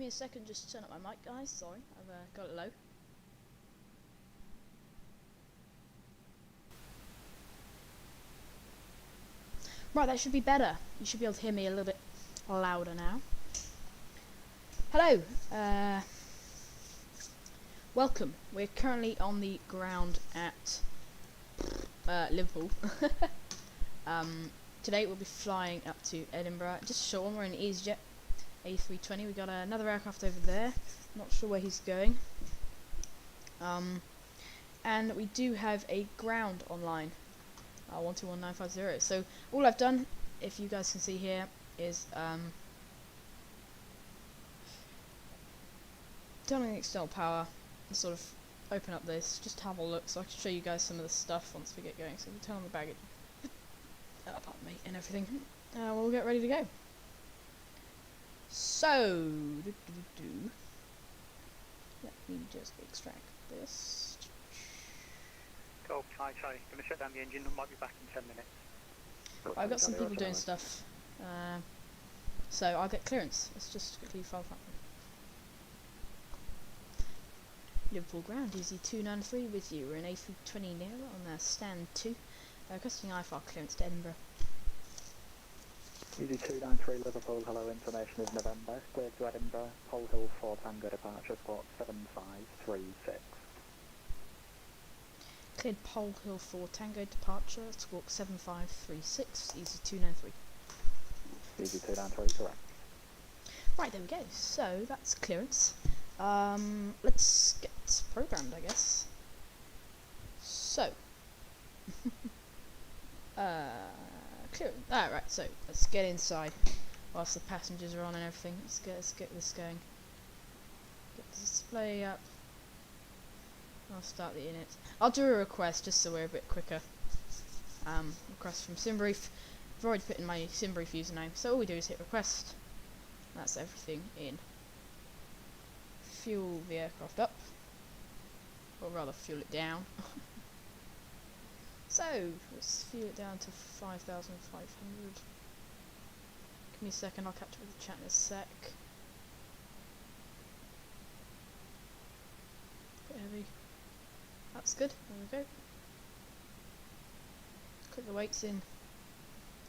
me a second just to turn up my mic, guys. Sorry, I've got it low. Right, that should be better. You should be able to hear me a little bit louder now. Hello. Welcome. We're currently on the ground at Liverpool. Today we'll be flying up to Edinburgh. Just a short one. We're in EasyJet A32NX. We got another aircraft over there. Not sure where he's going. And we do have a ground online. 121950. So all I've done, if you guys can see here, is turn on the external power and sort of open up this, just have a look so I can show you guys some of the stuff once we get going. So we turn on the baggage, pardon me, and everything. We'll get ready to go. So, let me just extract this. Cool, hi, sorry, going to shut down the engine, I might be back in 10 minutes. I've got some people doing stuff, so I'll get clearance. Let's just quickly file that. Liverpool ground, EZ293 with you. We're in A320 near on stand 2, requesting IFR clearance to Edinburgh. EZ293 Liverpool, hello, information is November, cleared to Edinburgh, Pole Hill 4 Tango departure, squawk 7536. Cleared Pole Hill 4 Tango departure, squawk 7536, EZ293. EZ293, correct. Right, there we go. So, that's clearance. Let's get programmed, I guess. So, clear. Right, so let's get inside whilst the passengers are on and everything. Let's get this going. Get the display up. I'll start the init. I'll do a request just so we're a bit quicker. Request from SimBrief. I've already put in my SimBrief username, so all we do is hit request. That's everything in. Fuel the aircraft up, or rather fuel it down. So let's fuel it down to 5,500. Give me a second, I'll catch up with the chat in a sec. Bit heavy. That's good, there we go. Click the weights in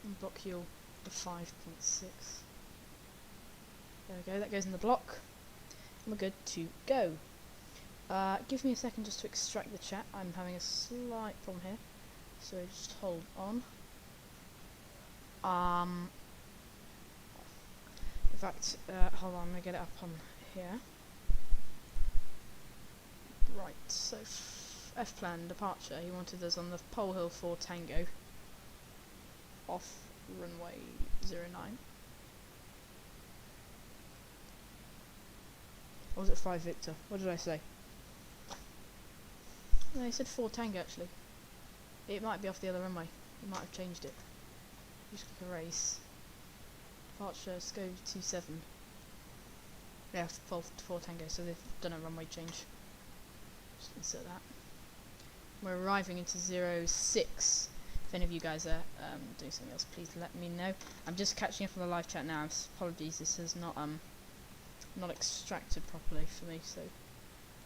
and block fuel to 5.6. There we go, that goes in the block. We're good to go. Give me a second just to extract the chat. I'm having a slight problem here, so just hold on. In fact, hold on, I'm gonna get it up on here. Right, so F plan departure. He wanted us on the Pole Hill 4 Tango off runway 09. Or was it 5 Victor? What did I say? No, he said 4 Tango actually. It might be off the other runway. He might have changed it. Just click erase. Departure, let's go 27. Yeah, 4 Tango, so they've done a runway change. Just insert that. We're arriving into 06. If any of you guys are doing something else, please let me know. I'm just catching up on the live chat now. Apologies, this has not extracted properly for me, so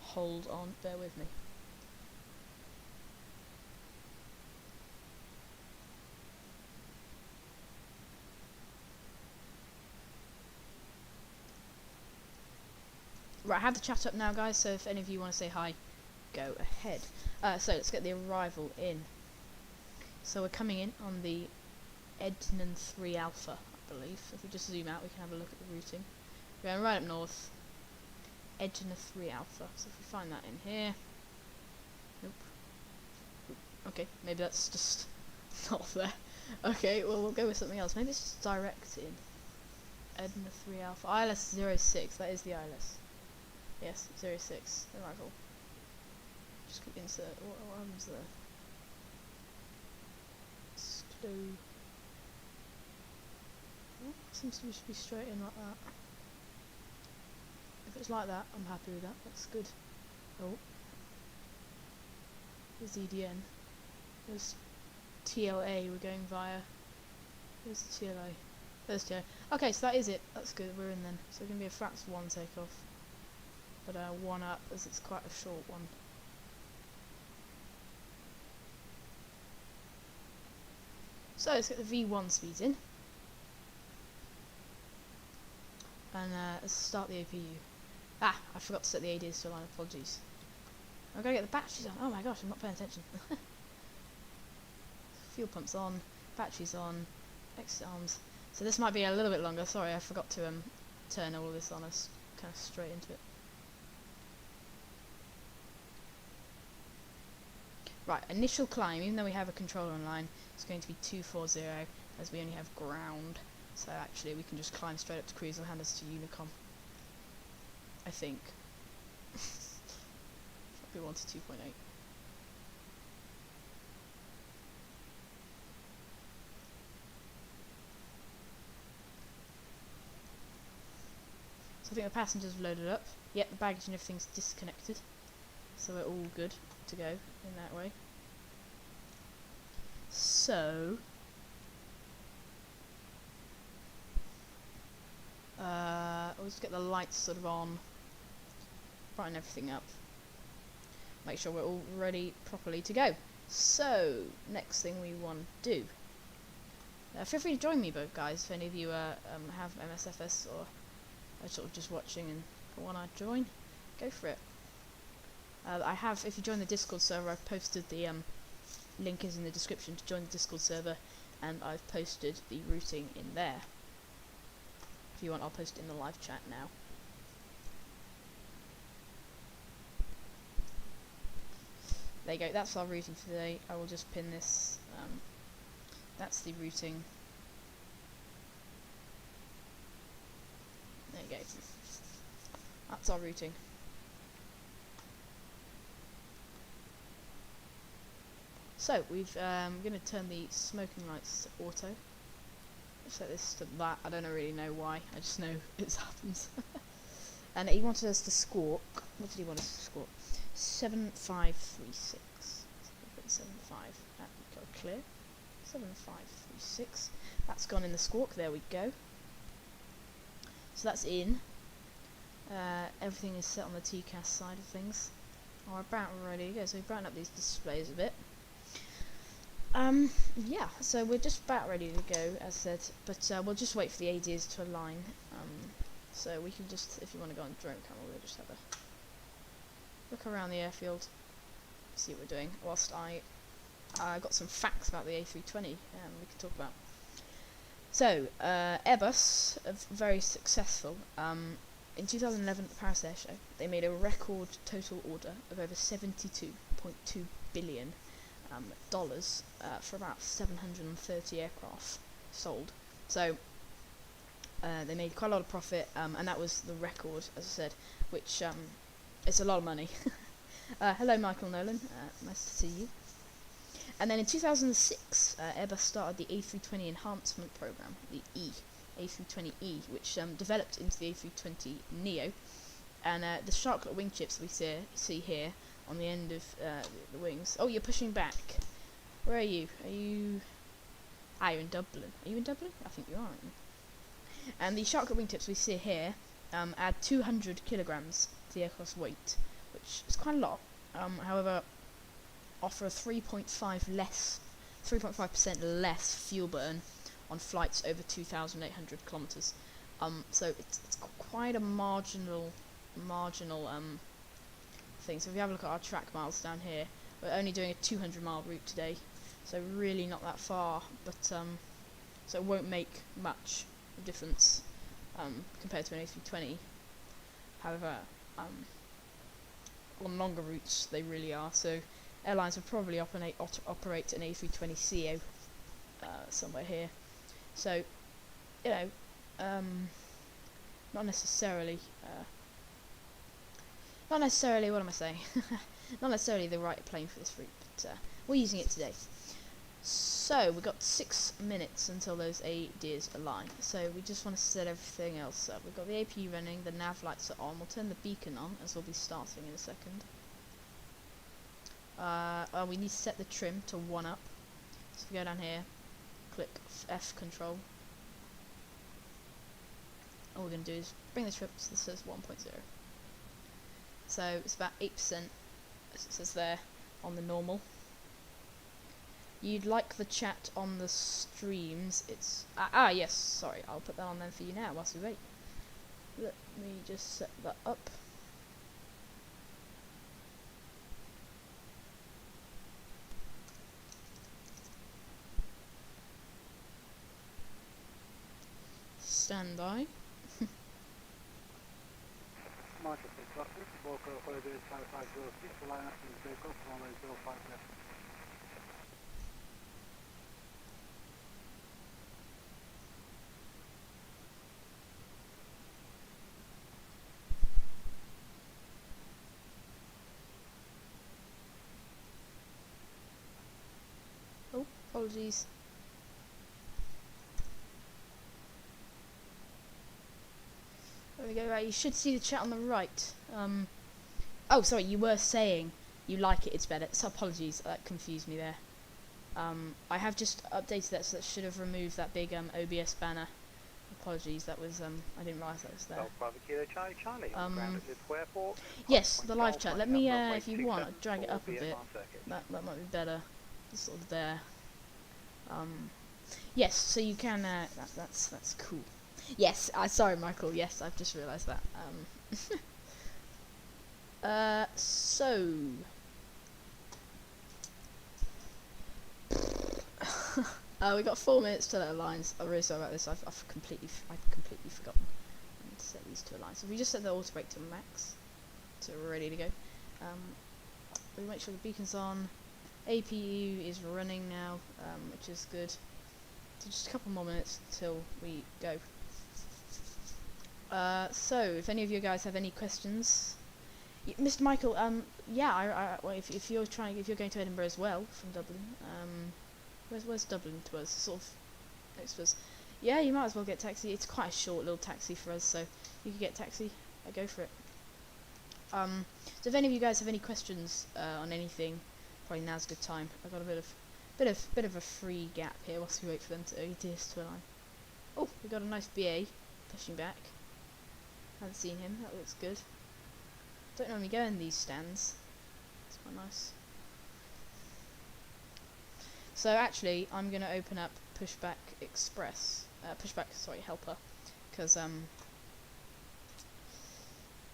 hold on, bear with me. Right, I have the chat up now, guys, so if any of you want to say hi, go ahead. So let's get the arrival in. So we're coming in on the Edinburgh 3 Alpha, I believe. If we just zoom out, we can have a look at the routing. We're going right up north, Edinburgh 3 Alpha. So if we find that in here, nope. Okay, maybe that's just not there. Okay, well we'll go with something else. Maybe it's just direct in Edinburgh 3 Alpha. ILS 06. That is the ILS. Yes, 06 arrival. Just click insert. What happens there? Exclude. Oh, seems to be straight in like that. If it's like that, I'm happy with that. That's good. Oh. There's EDN. There's TLA we're going via. Where's the TLA? There's Joe. Okay, so that is it. That's good. We're in then. So it's gonna be a Fraps 1 takeoff, but 1 up as it's quite a short one. So let's get the V1 speeds in, and let's start the APU. Ah, I forgot to set the ADs to align. Apologies. I've got to get the batteries on. Oh my gosh, I'm not paying attention. Fuel pumps on, batteries on, exit arms. So this might be a little bit longer. Sorry, I forgot to turn all of this on us kind of straight into it. Right, initial climb. Even though we have a controller online, it's going to be 240 as we only have ground. So actually, we can just climb straight up to cruise and hand us to Unicom. I think. We wanted 2.8. So I think the passengers have loaded up. Yep, the baggage and everything's disconnected. So we're all good to go in that way. So we'll just get the lights sort of on, brighten everything up, make sure we're all ready properly to go. So next thing we want to do, feel free to join me both guys if any of you have MSFS or are sort of just watching and want to join, go for it. I have, if you join the Discord server, I've posted the link is in the description to join the Discord server, and I've posted the routing in there. If you want, I'll post it in the live chat now. There you go, that's our routing for today. I will just pin this, that's the routing. There you go. That's our routing. So we've going to turn the smoking lights to auto. Set this to that. I don't really know why. I just know it happens. And he wanted us to squawk. What did he want us to squawk? 7536. 75. That go clear. 7536. That's gone in the squawk. There we go. So that's in. Everything is set on the TCAS side of things. We're about ready to go. So we brighten up these displays a bit. Yeah, so we're just about ready to go, as said, but we'll just wait for the ADs to align. So we can just, if you want to go on drone camera, we'll just have a look around the airfield, see what we're doing, whilst I got some facts about the A320 we can talk about. So, Airbus are very successful. In 2011 at the Paris Air Show, they made a record total order of over $72.2 billion dollars for about 730 aircraft sold. So they made quite a lot of profit, and that was the record, as I said, which is a lot of money. Hello, Michael Nolan. Nice to see you. And then in 2006, Airbus started the A320 enhancement program, the A320E, which developed into the A320neo, and the shark wing chips we see here on the end of the wings. Oh, you're pushing back. Where are you? Are you... Ah, you're in Dublin. Are you in Dublin? I think you are, aren't you? And the shark wingtips we see here add 200 kilograms to the aircraft's weight, which is quite a lot. However, offer a 3.5% less fuel burn on flights over 2,800 kilometers. So it's quite a marginal thing. So if you have a look at our track miles down here, we're only doing a 200-mile route today, so really not that far, but so it won't make much difference compared to an A320. However, on longer routes they really are. So airlines will probably operate an A320ceo somewhere here. So you know, not necessarily. Not necessarily, what am I saying? Not necessarily the right plane for this route, but we're using it today. So, we've got 6 minutes until those ADs align. So, we just want to set everything else up. We've got the APU running, the nav lights are on. We'll turn the beacon on, as we'll be starting in a second. We need to set the trim to 1 up. So, if we go down here, click F control. all we're going to do is bring the trip to this says 1.0. So it's about 8%, as it says there, on the normal. You'd like the chat on the streams, it's... yes, sorry, I'll put that on then for you now whilst we wait. Let me just set that up. Stand by. Marshall 6 Traffic, Walker Holiday 5506, line up in the vehicle, runway 05 left. Oh, apologies. There we go, right, you should see the chat on the right. Oh, sorry, you were saying you like it, it's better. So apologies, that confused me there. I have just updated that, so that should have removed that big OBS banner. Apologies, that was, I didn't realise that was there. Charlie, ground at Liverpool Airport. Yes, the live chat. Let me, if you want, I'll drag it up a bit. That might be better. Just sort of there. Yes, so you can, that's cool. Yes, sorry Michael, yes, I've just realised that. So... we got 4 minutes to let lines. I'm really sorry about this, I've completely forgotten. I need to set these to a line. So we just set the auto brake to max. So we're ready to go. We make sure the beacon's on. APU is running now, which is good. So just a couple more minutes till we go. So if any of you guys have any questions, Mr. Michael, yeah, well, if you're going to Edinburgh as well from Dublin, where's Dublin to us? Sort of next to us. Yeah, you might as well get taxi. It's quite a short little taxi for us, so you could get taxi. I go for it. So if any of you guys have any questions on anything, probably now's a good time. I've got a bit of a free gap here whilst we wait for them to adjust to a line. Oh, we got a nice BA pushing back. Haven't seen him. That looks good. Don't normally go in these stands. It's quite nice. So actually, I'm gonna open up pushback express, helper, because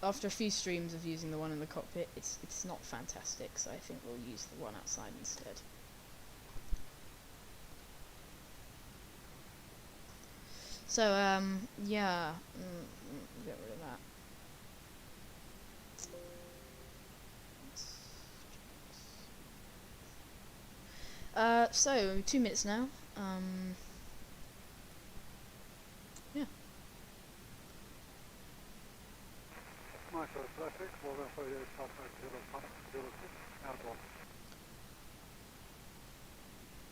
after a few streams of using the one in the cockpit, it's not fantastic. So I think we'll use the one outside instead. So yeah, get rid of that. So 2 minutes now. Yeah. Marshall Traffic, Walker Holiday 5506, outbound.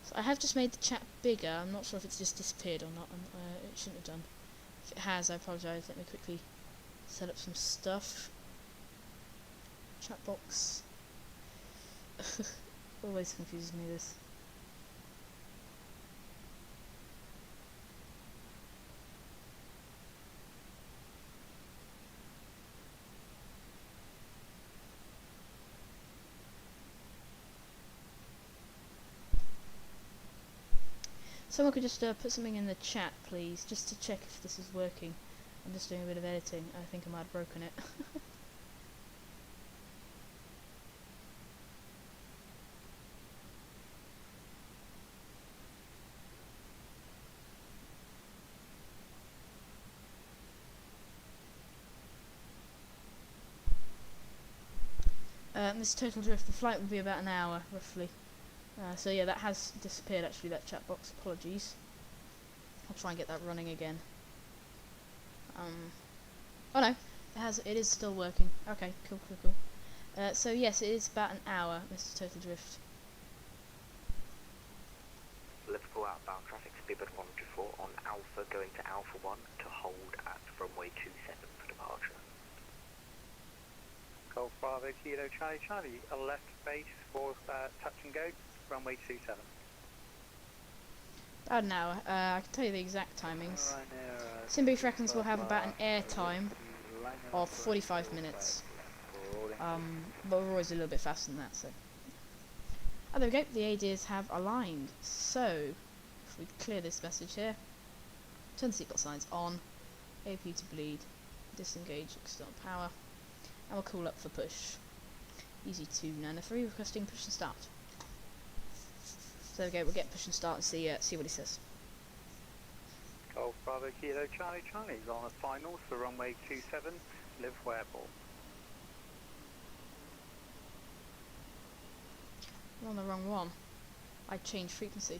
So I have just made the chat bigger. I'm not sure if it's just disappeared or not. It shouldn't have done. If it has, I apologise. Let me quickly set up some stuff. Chat box. Always confuses me, this. Someone could just put something in the chat, please, just to check if this is working. I'm just doing a bit of editing. I think I might have broken it. This total drift, the flight will be about an hour, roughly. So yeah, that has disappeared actually, that chat box, apologies. I'll try and get that running again. Oh no, it is still working. Okay, cool. So yes, it is about an hour, Mr. Total Drift. Liverpool outbound traffic, speedbird 124 on Alpha, going to Alpha 1 to hold at runway 27 for departure. Golf Bravo Kilo Charlie, a left base for touch and go, runway 27. About an hour. I can tell you the exact timings. Right now, Simbrief reckons we'll have about an air time of 45 minutes. But we're always a little bit faster than that, so. Oh, there we go, the ADs have aligned. So, if we clear this message here, turn the seatbelt signs on, AP to bleed, disengage external power, and we'll call up for push. Easy 293 requesting push and start. So there we go, we'll get push and start and see what he says. Golf Bravo Kilo Charlie Charlie is on a final for runway 27, Liverpool Airport. We're on the wrong one. I changed frequency.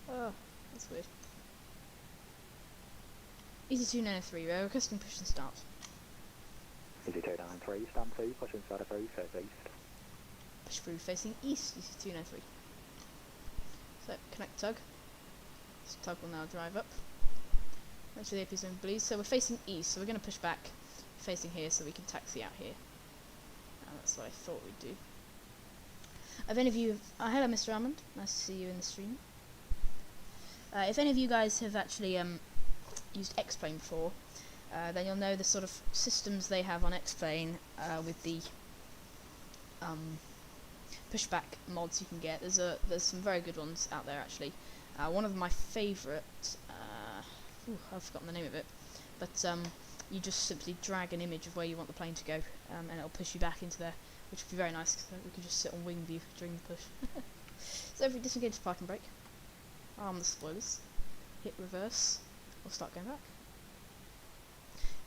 Oh, that's weird. Easy 293, we're requesting push and start. Easy 293, stand 2, push inside of 3, face east. Push through facing east, easy 293. So, connect tug. This tug will now drive up. Make sure the AP is in bleed. So we're facing east, so we're going to push back facing here so we can taxi out here. And that's what I thought we'd do. If any of you... hello Mr. Almond, nice to see you in the stream. If any of you guys have actually used X-Plane before, then you'll know the sort of systems they have on X-Plane with the pushback mods you can get. There's some very good ones out there actually. One of my favourite, I've forgotten the name of it, but you just simply drag an image of where you want the plane to go, and it'll push you back into there, which would be very nice because we could just sit on wing view during the push. So if we disengage the parking brake, arm the spoilers, hit reverse, we'll start going back.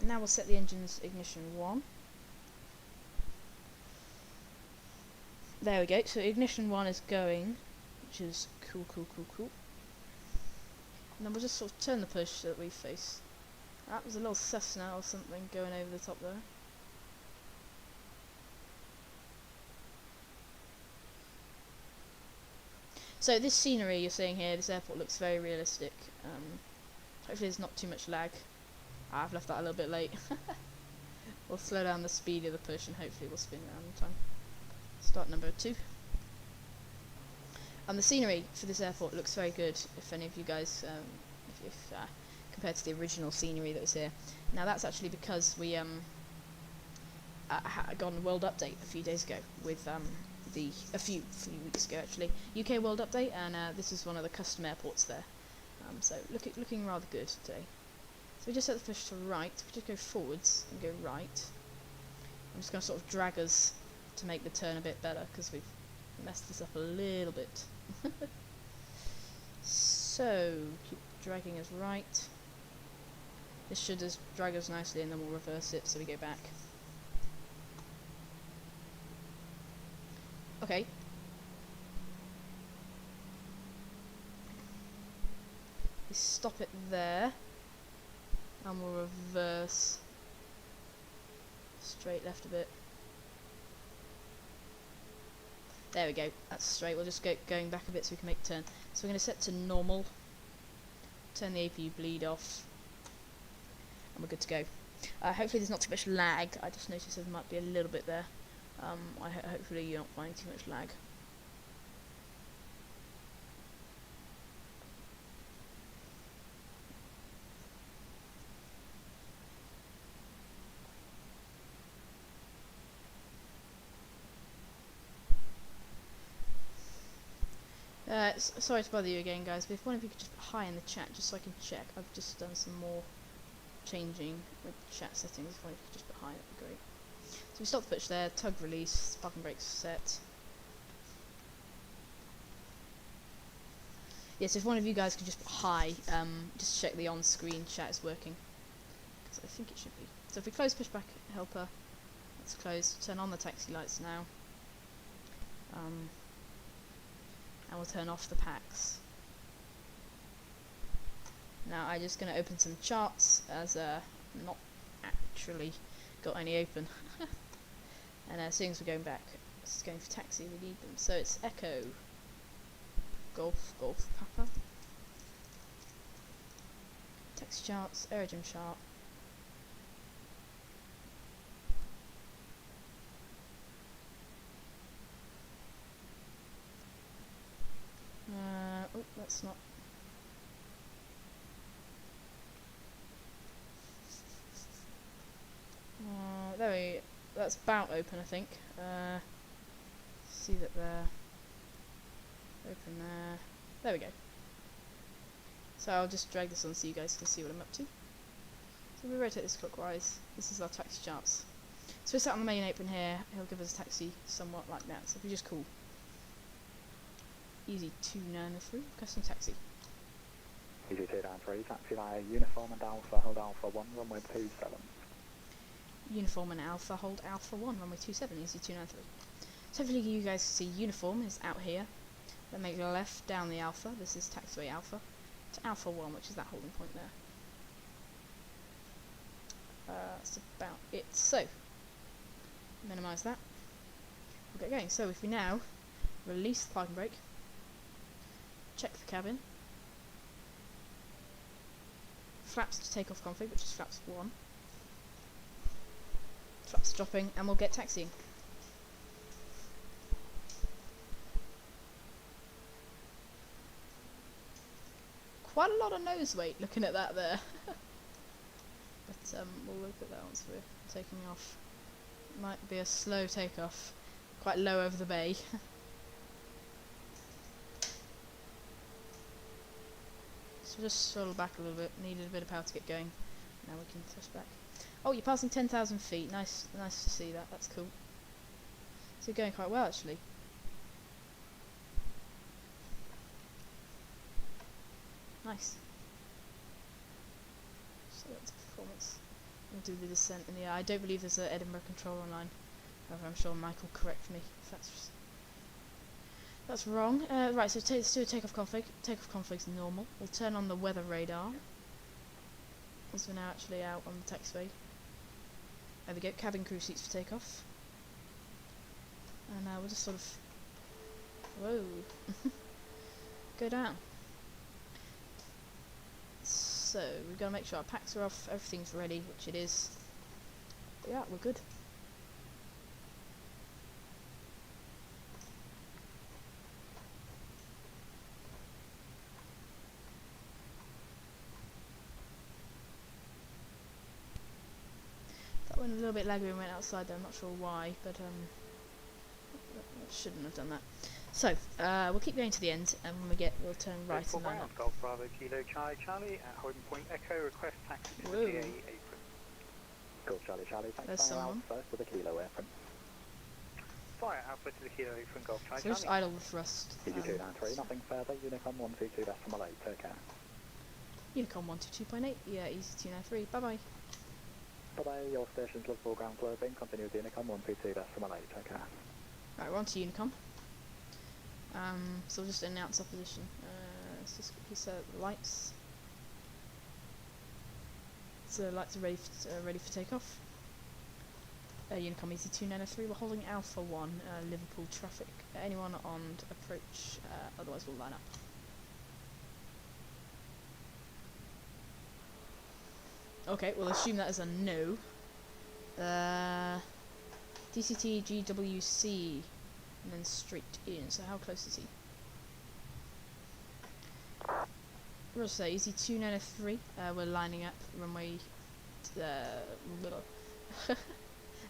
And now we'll set the engine's ignition 1. There we go, so ignition 1 is going, which is cool. And then we'll just sort of turn the push so that we face. That was a little Cessna or something going over the top there. So this scenery you're seeing here, this airport looks very realistic. Hopefully there's not too much lag. I've left that a little bit late. We'll slow down the speed of the push and hopefully we'll spin around in time. Start number 2. The scenery for this airport looks very good. If any of you guys, compared to the original scenery that was here. Now that's actually because we got on a world update a few days ago with a few weeks ago actually, UK world update, and this is one of the custom airports there. So looking rather good today. So we just set the push to right. We just go forwards and go right. I'm just going to sort of drag us to make the turn a bit better because we've messed this up a little bit. So keep dragging us right. This should just drag us nicely and then we'll reverse it so we go back. Okay. We stop it there and we'll reverse straight left a bit. There we go, that's straight. We'll just go going back a bit so we can make the turn. So we're going to set to normal, turn the APU bleed off, and we're good to go. Hopefully there's not too much lag. I just noticed there might be a little bit there. Hopefully you're not finding too much lag. Sorry to bother you again guys, but if one of you could just put hi in the chat just so I can check. I've just done some more changing with chat settings. If one of you could just put hi, that'd be great. So we stop the push there, tug release, parking brakes set. Yes, if one of you guys could just put hi, just check the on-screen chat is working. Because I think it should be. So if we close pushback helper, let's close, turn on the taxi lights now. And we'll turn off the packs. Now I'm just going to open some charts as not actually got any open. And as soon as we're going back, it's going for taxi, we need them. So it's Echo, Golf, Papa. Taxi charts, aerodrome chart. Oh, that's not. that's about open, I think. See that there. Open there. There we go. So I'll just drag this on so you guys can see what I'm up to. So we rotate this clockwise. This is our taxi charts. So we're sat on the main apron here. He'll give us a taxi somewhat like that. So if we just call easy 293 custom taxi. Easy 293, taxi via Uniform and Alpha, hold Alpha 1, runway 27. Uniform and Alpha, hold Alpha 1, runway 27, easy 293. So hopefully you guys see Uniform is out here. Then make a left down the Alpha. This is taxiway Alpha to Alpha 1, which is that holding point there. That's about it. So minimise that. We'll get going. So if we now release the parking brake, check the cabin, flaps to take off config, which is flaps 1, flaps dropping, and we'll get taxiing. Quite a lot of nose weight looking at that there. But we'll look at that once we're taking off. Might be a slow takeoff, quite low over the bay. So just throttle back a little bit, needed a bit of power to get going. Now we can push back. Oh, you're passing 10,000 feet, nice to see that, that's cool. So you're going quite well actually. Nice. So that's performance. We'll do the descent in the air. I don't believe there's an Edinburgh control online. However, I'm sure Mike will correct me if that's wrong. Right, so let's do a takeoff config. Takeoff config's normal. We'll turn on the weather radar, as we're now actually out on the taxiway. There we go, cabin crew seats for takeoff. And now we'll just sort of... Whoa! Go down. So, we've got to make sure our packs are off, everything's ready, which it is. But yeah, we're good. That went a little bit laggy and went outside there, I'm not sure why, but shouldn't have done that. So, we'll keep going to the end, and when we get, we'll turn right and line up. Golf Bravo Kilo Charlie Charlie at holding point Echo, request taxi to the GA apron. Golf Charlie Charlie, There's taxi via someone. Alpha to the Kilo apron. Fire Alpha to the Kilo apron, Golf Charlie So just Charlie. idle the thrust. Easy 293, nothing further, Unicom 122 decimal 8, take care. Unicom 122.8, yeah, easy 293, bye bye. Bye-bye, your station's Liverpool ground closing, continue with Unicom 122 decimal 8, take care. Right, we're on to Unicom. So we'll just announce our position. Let's just quickly set the lights. So the lights are ready for takeoff. Unicom easy 293, we're holding Alpha 1, Liverpool traffic. Anyone on approach, otherwise we'll line up. Okay, we'll assume that is a no. DCT GWC, and then straight in. So how close is he? We'll say easy 293. We're lining up runway.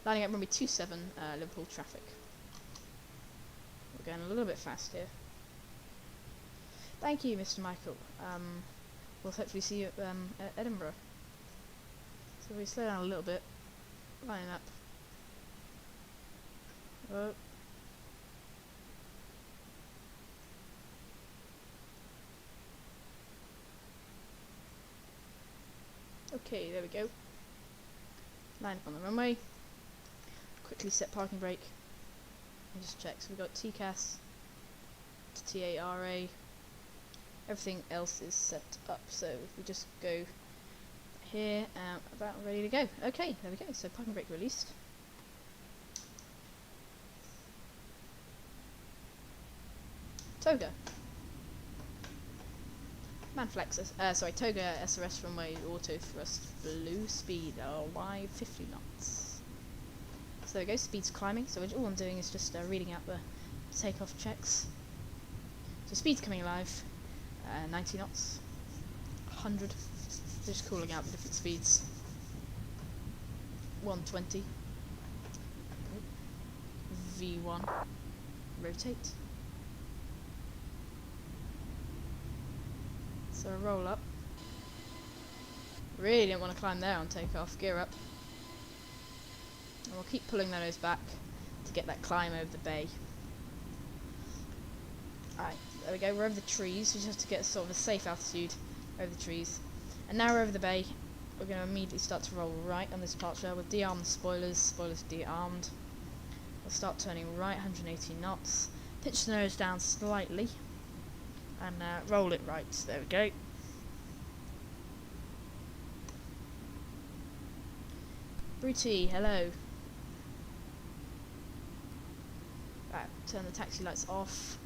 Lining up runway 27. Liverpool traffic. We're going a little bit fast here. Thank you, Mr. Michael. We'll hopefully see you at Edinburgh. So we slow down a little bit, line up. Oh. Okay, there we go. Line up on the runway. Quickly set parking brake. And just check. So we've got TCAS to TARA. Everything else is set up. So if we just go here, about ready to go. Okay, there we go. So parking brake released. Toga. Manflex, Toga SRS runway auto thrust blue speed Y 50 knots. So there we go, speed's climbing. So all I'm doing is just reading out the takeoff checks. So speed's coming alive, 90 knots, 100. Just calling out the different speeds. 120. V1. Rotate. So roll up. Really didn't want to climb there on takeoff. Gear up. And we'll keep pulling the nose back to get that climb over the bay. Alright, there we go. We're over the trees. We just have to get sort of a safe altitude over the trees. And now we're over the bay. We're going to immediately start to roll right on this departure. We'll dearm the spoilers. Spoilers dearmed. We'll start turning right, 180 knots. Pitch the nose down slightly. And roll it right. There we go. Bruty, hello. Right, turn the taxi lights off.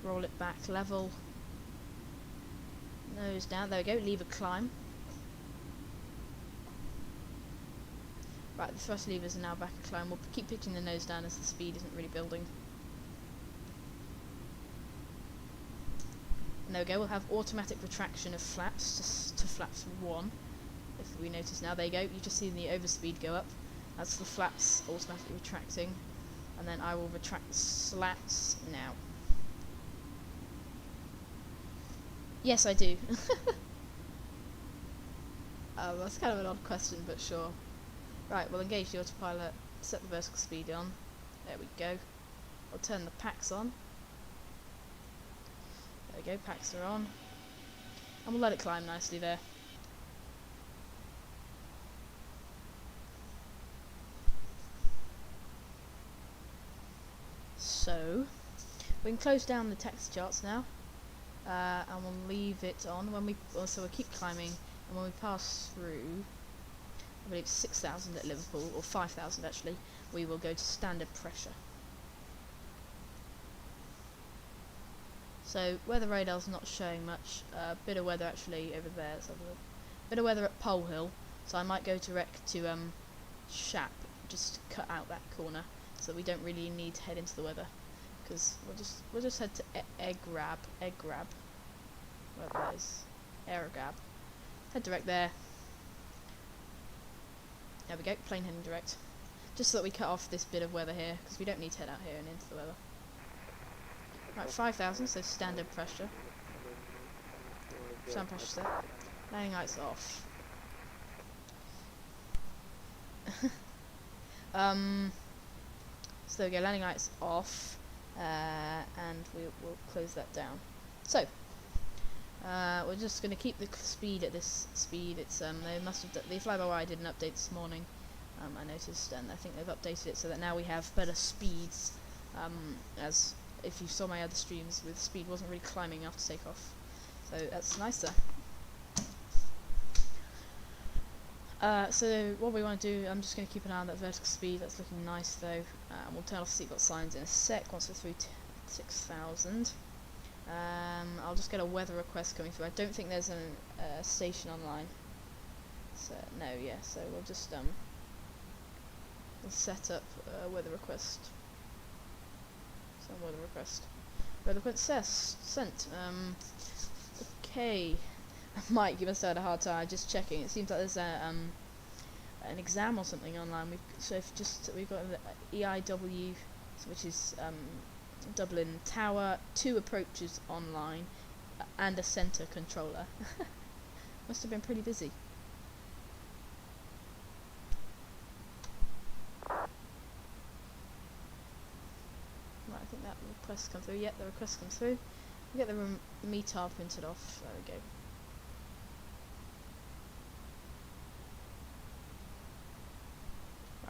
Roll it back level. Nose down, there we go, lever climb. Right, the thrust levers are now back at climb. We'll keep pitching the nose down as the speed isn't really building. And there we go, we'll have automatic retraction of flaps to flaps 1. If we notice now, there you go, you just see the overspeed go up. That's the flaps automatically retracting. And then I will retract the slats now. Yes, I do. That's kind of an odd question, but sure. Right, we'll engage the autopilot, set the vertical speed on. There we go. We'll turn the packs on. There we go, packs are on. And we'll let it climb nicely there. So, we can close down the text charts now. And we'll leave it on when we we'll keep climbing, and when we pass through, I believe 6,000 at Liverpool, or 5,000 actually, we will go to standard pressure. So weather radar's not showing much. Bit of weather actually over there. Let's have a look. Bit of weather at Pole Hill, so I might go direct to Shap just to cut out that corner, so we don't really need to head into the weather. Because we'll just head to egg grab, whatever that is, Airgab. Head direct there. There we go, plane heading direct. Just so that we cut off this bit of weather here, because we don't need to head out here and into the weather. Right, 5,000, so standard pressure. Standard pressure set. Landing lights off. So there we go, landing lights off. And we'll close that down. So we're just going to keep the speed at this speed. It's they must have the fly-by-wire I did an update this morning. I noticed, and I think they've updated it so that now we have better speeds. As if you saw my other streams, with speed wasn't really climbing enough to take off. So that's nicer. So what we want to do, I'm just going to keep an eye on that vertical speed. That's looking nice though. We'll turn off seatbelt signs in a sec once we're through 6,000. I'll just get a weather request coming through. I don't think there's a station online. So no, yeah. So we'll just we'll set up a weather request. Some weather request. Weather request sent. Okay. Mike, you must have had a hard time. Just checking. It seems like there's an exam or something online. We've got the EIW, which is Dublin Tower, 2 approaches online, and a centre controller. Must have been pretty busy. Right, I think that request come through. Yep, the request comes through. We'll get the METAR printed off. There we go.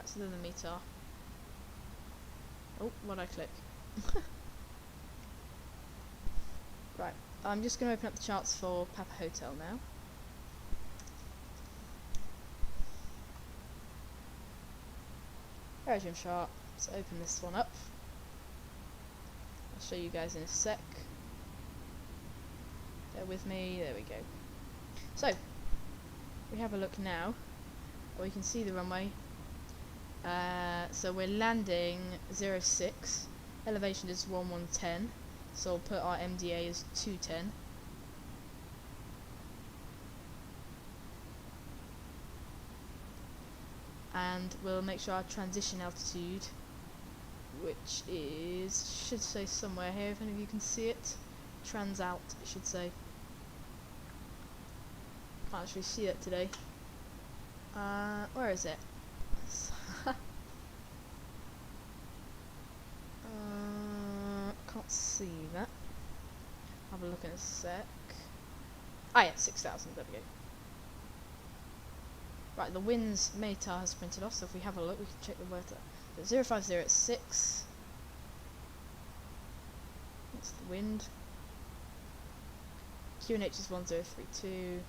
So then the METAR. Oh, what'd I click? Right, I'm just going to open up the charts for Papa Hotel now. Origin chart. Let's open this one up. I'll show you guys in a sec. Bear with me. There we go. So, we have a look now. We can see the runway. So we're landing 06, elevation is 1110, so we'll put our MDA as 210. And we'll make sure our transition altitude which is, should say somewhere here if any of you can see it. Transalp, it should say. Can't actually see it today. Where is it? Can't see that. Have a look in a sec. Ah, yeah, 6,000. There we go. Right, the winds METAR has printed off, so if we have a look, we can check the weather. So 050 at 6. That's the wind. QNH is 1032.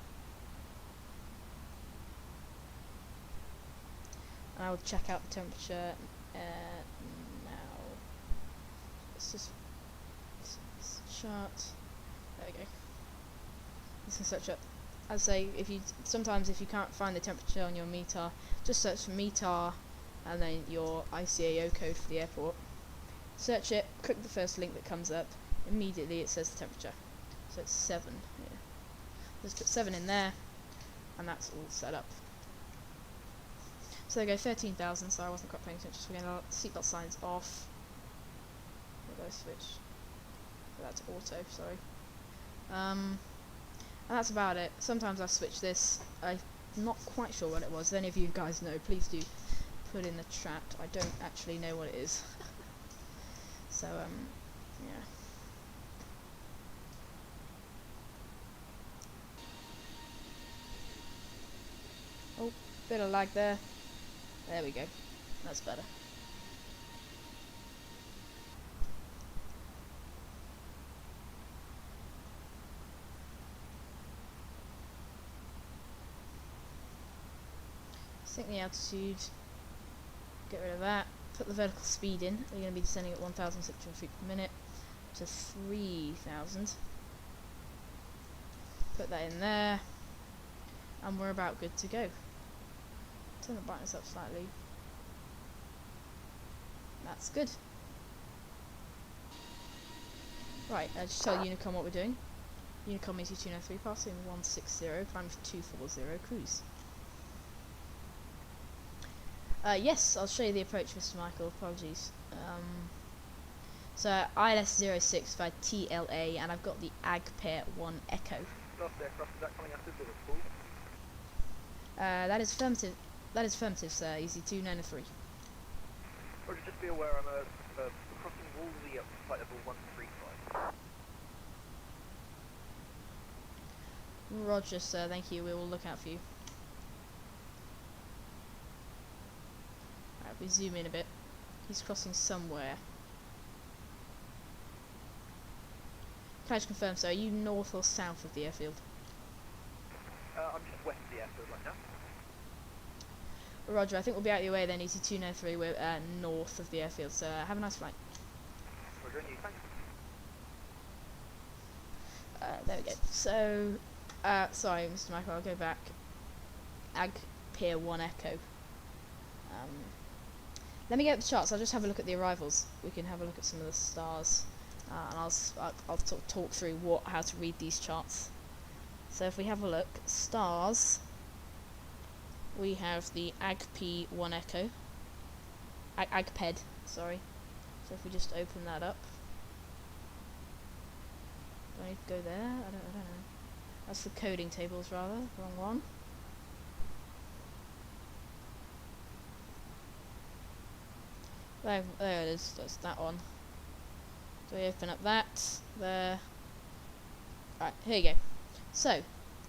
And I will check out the temperature now. Let's just chart. There we go. This can search up. I'd say sometimes if you can't find the temperature on your METAR, just search for METAR and then your ICAO code for the airport. Search it, click the first link that comes up, immediately it says the temperature. So it's 7 here. Just put 7 in there, and that's all set up. So there we go, 13,000, so I wasn't quite paying attention, so we're going to seatbelt signs off. We'll go switch. That's auto, sorry. And that's about it. Sometimes I switch this. I'm not quite sure what it was. If any of you guys know, please do put in the chat. I don't actually know what it is. So, yeah. Oh, bit of lag there. There we go. That's better. Sync the altitude, get rid of that, put the vertical speed in. We're going to be descending at 1,600 feet per minute to 3,000. Put that in there, and we're about good to go. Turn the brightness up slightly. That's good. Right, just tell Unicom what we're doing. Unicom EC293 passing 160, climb to 240, cruise. Yes, I'll show you the approach, Mr. Michael. Apologies. So ILS 06 by TLA, and I've got the AG pair 1 Echo. Last aircraft, is that coming out of Liverpool? That is affirmative. That is affirmative, sir. EC293. Or just be aware I'm crossing Wolsey up to flight level 135. Roger, sir. Thank you. We will look out for you. Alright, we zoom in a bit. He's crossing somewhere. Can I just confirm, sir? Are you north or south of the airfield? I'm just west of the airfield right now. Roger, I think we'll be out of your way then, EC293. We're north of the airfield, so have a nice flight. Roger, and you, thanks. There we go. So, sorry, Mr. Michael, I'll go back. AG Pier 1 Echo. Let me get the charts. I'll just have a look at the arrivals. We can have a look at some of the stars, and I'll talk through how to read these charts. So if we have a look, stars, we have the AGP 1 Echo, AGPED, sorry. So if we just open that up, do I need to go there? I don't know. That's the coding tables rather, wrong one. There it is, that's that one. So we open up that, there. Right, here you go. So,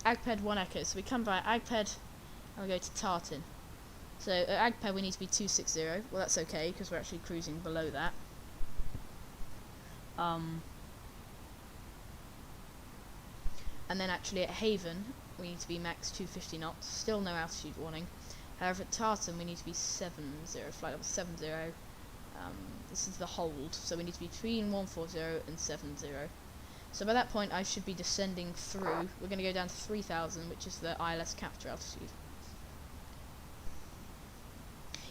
AGPED 1 Echo. So we come by AGPED and we go to Tartan. So at AGPED we need to be 260. Well, that's okay because we're actually cruising below that. And then actually at Haven we need to be max 250 knots. Still no altitude warning. However, at Tartan we need to be 70, flight level 70. This is the hold, so we need to be between 140 and 70. So by that point I should be descending through. We're going to go down to 3,000, which is the ILS capture altitude.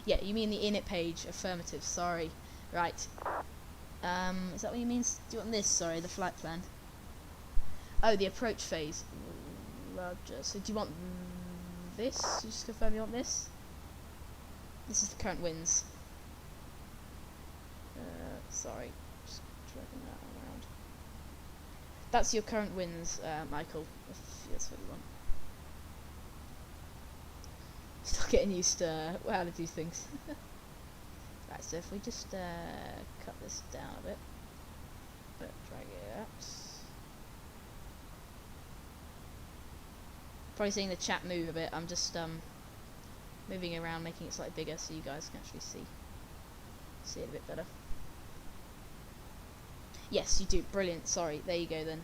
Yeah, you mean the init page, affirmative, sorry. Right. Is that what you mean? Do you want this? Sorry, the flight plan. Oh, the approach phase. Roger. So do you want this? You just confirm you want this? This is the current winds. Sorry, just dragging that around. That's your current winds, Michael, if that's what you want. Still getting used to how to do things. Right, so if we just cut this down a bit, drag it out. Probably seeing the chat move a bit. I'm just moving it around, making it slightly bigger so you guys can actually see it a bit better. Yes, you do. Brilliant. Sorry. There you go then.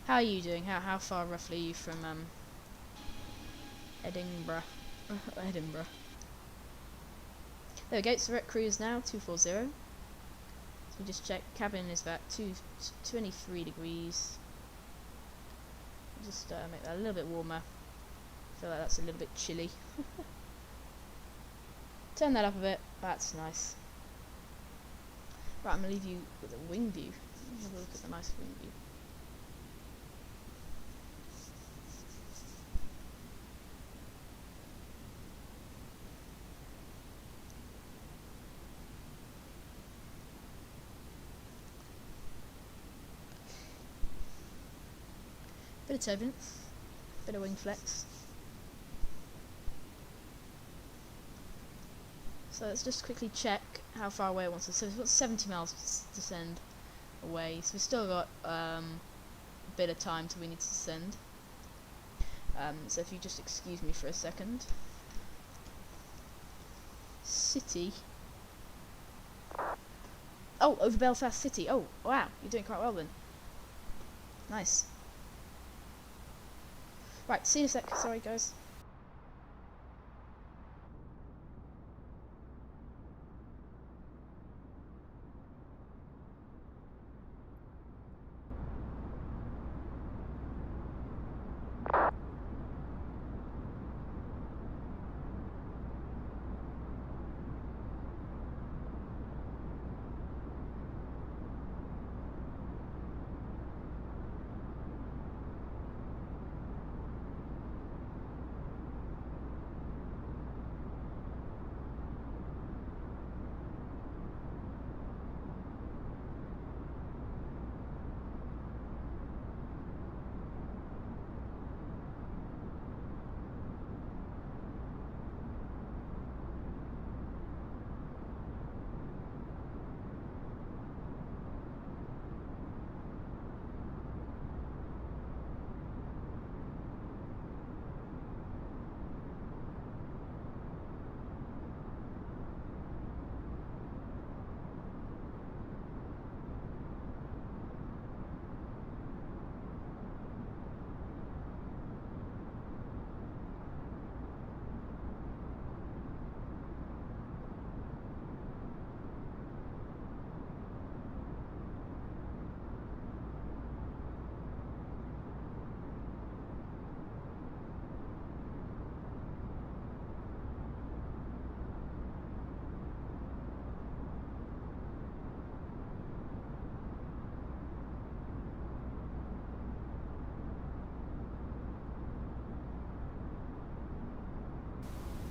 How are you doing? How far roughly are you from Edinburgh? Edinburgh. There we go. So we're at cruise now, 240. So we just check. Cabin is about 23 degrees. Just make that a little bit warmer. I feel like that's a little bit chilly. Turn that up a bit. That's nice. Right, I'm gonna leave you with a wing view. Have a look at the nice wing view. Bit of turbulence, bit of wing flex. So let's just quickly check how far away it wants to. So we've got 70 miles to send away. So we've still got a bit of time till we need to send. So if you just excuse me for a second. City. Oh, over Belfast City. Oh, wow, you're doing quite well then. Nice. Right, see you in a sec. Sorry, guys.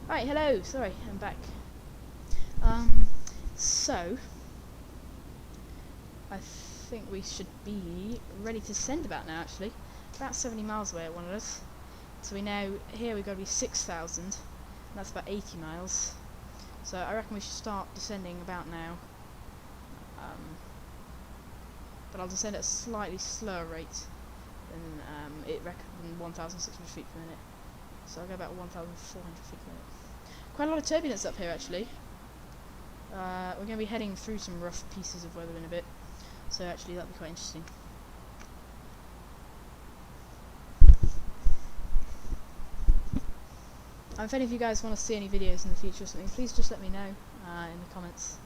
Right, hello, sorry, I'm back. So I think we should be ready to send about now, actually. About 70 miles away at one of us. So we know here we've got to be 6,000, and that's about 80 miles. So I reckon we should start descending about now. But I'll descend at a slightly slower rate than 1,600 feet per minute. So I'll go about 1,400 feet per minute. Quite a lot of turbulence up here, actually. We're going to be heading through some rough pieces of weather in a bit, so actually that'll be quite interesting. If any of you guys want to see any videos in the future or something, please just let me know in the comments.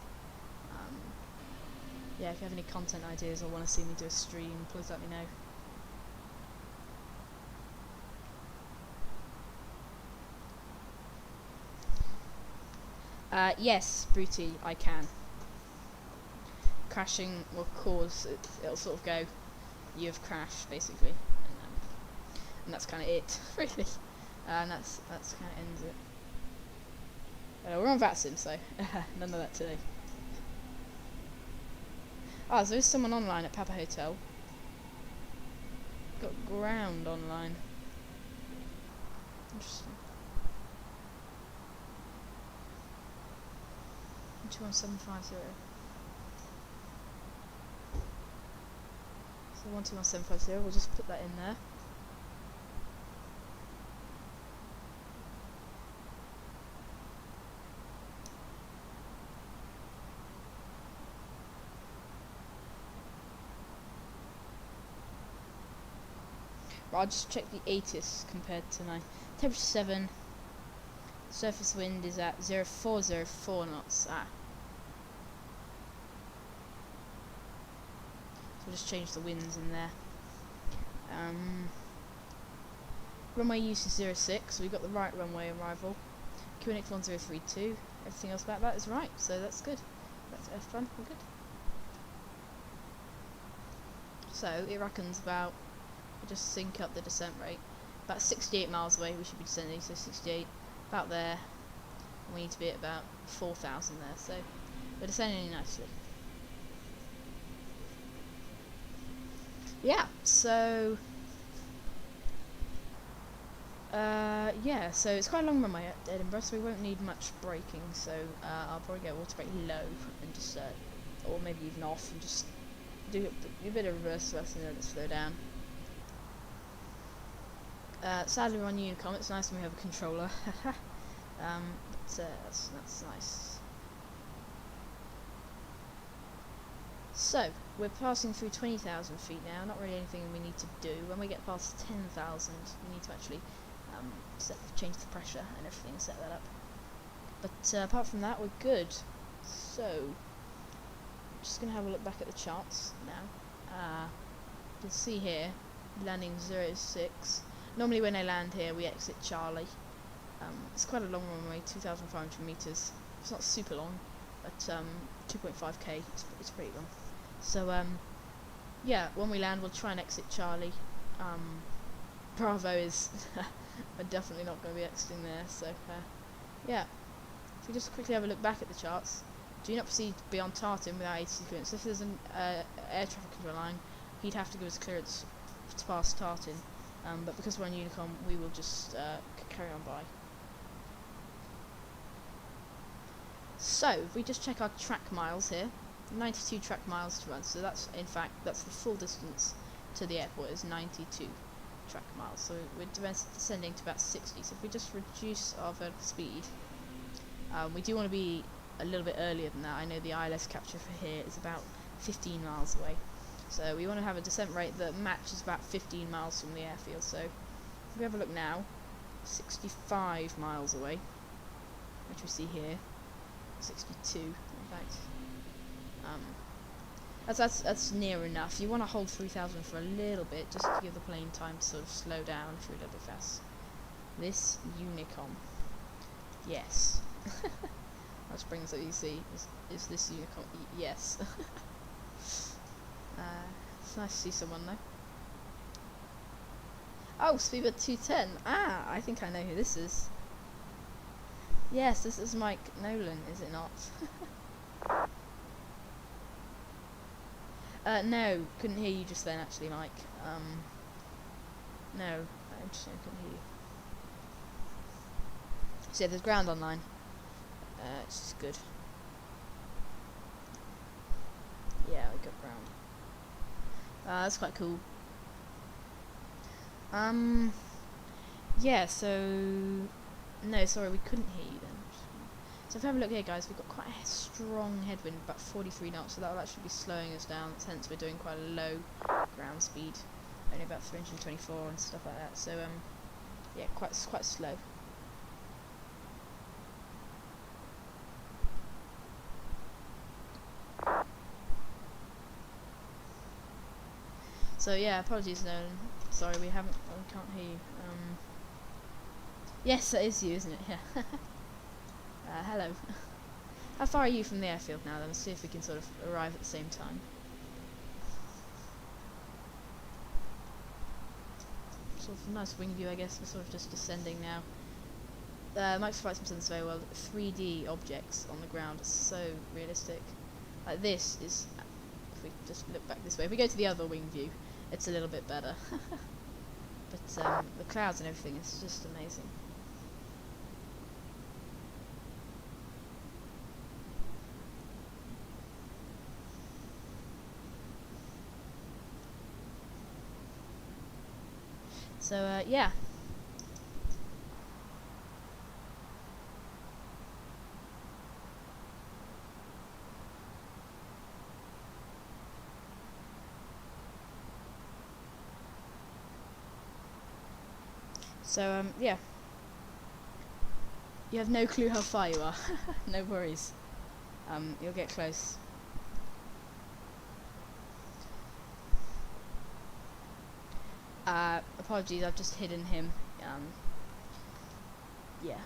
Yeah, if you have any content ideas or want to see me do a stream, please let me know. Yes, Bruty, I can. Crashing will cause it'll sort of go, you have crashed, basically, and that's kind of it, really. And that's kind of ends it. We're on Vatsim, so none of that today. Ah, so there's someone online at Papa Hotel. Got ground online. Interesting. 21750. So 121750, we'll just put that in there. I'll just check the ATIS compared to my temperature 7. Surface wind is at 0404 knots. So we'll just change the winds in there. Runway use is 06, so we've got the right runway arrival. QNX 1032. Everything else about that is right, so that's good. That's F1, we're good. So it reckons about, we'll just sync up the descent rate. About 68 miles away we should be descending, so 68, about there. And we need to be at about 4,000 there, so we're descending nicely. Yeah, so yeah, so it's quite a long runway at Edinburgh, so we won't need much braking, so I'll probably get water brake low and just or maybe even off and just do a bit of reverse thrust and let it slow down. Sadly we're on Unicom, it's nice when we have a controller. But that's nice. So, we're passing through 20,000 feet now, not really anything we need to do. When we get past 10,000, we need to actually change the pressure and everything and set that up. But apart from that, we're good. So, I'm just going to have a look back at the charts now. You can see here, landing 06. Normally when I land here, we exit Charlie. It's quite a long runway, 2,500 meters. It's not super long, but 2.5k, it's pretty long. So, yeah, when we land, we'll try and exit Charlie. Bravo is we're definitely not going to be exiting there, so, yeah. If we just quickly have a look back at the charts, do not proceed beyond Tartan without ATC clearance. If there's an air traffic control line, he'd have to give us clearance to pass Tartan. But because we're on Unicom, we will just carry on by. So, if we just check our track miles here, 92 track miles to run, so that's, in fact, that's the full distance to the airport is 92 track miles, so we're descending to about 60, so if we just reduce our vertical speed, we do want to be a little bit earlier than that. I know the ILS capture for here is about 15 miles away, so we want to have a descent rate that matches about 15 miles from the airfield, so if we have a look now, 65 miles away, which we see here, 62 in fact. That's near enough. You want to hold 3,000 for a little bit, just to give the plane time to sort of slow down if we're a little bit fast. This Unicom, yes. That springs that you see is this Unicom. Yes. It's nice to see someone though. Oh, Speedbird 210. Ah, I think I know who this is. Yes, this is Mike Nolan, is it not? No, couldn't hear you just then actually, Mike. No, I couldn't hear you. So yeah, there's ground online. It's just good. Yeah, we got ground. That's quite cool. Yeah, so... No, sorry, we couldn't hear you then. So if we have a look here, guys, we've got quite a strong headwind, about 43 knots, so that will actually be slowing us down, hence we're doing quite a low ground speed, only about 324 and stuff like that, so yeah, quite slow. So yeah, apologies Nolan, sorry we can't hear you. Yes, that is you, isn't it? Yeah. Hello. How far are you from the airfield now then? Let's see if we can sort of arrive at the same time. sort of nice wing view, I guess. We're sort of just descending now. Microsoft Flight Sim does this very well. 3D objects on the ground are so realistic. Like this is, if we just look back this way, if we go to the other wing view, it's a little bit better. But the clouds and everything is just amazing. So yeah. So yeah. You have no clue how far you are. No worries. You'll get close. Apologies, I've just hidden him. Yeah.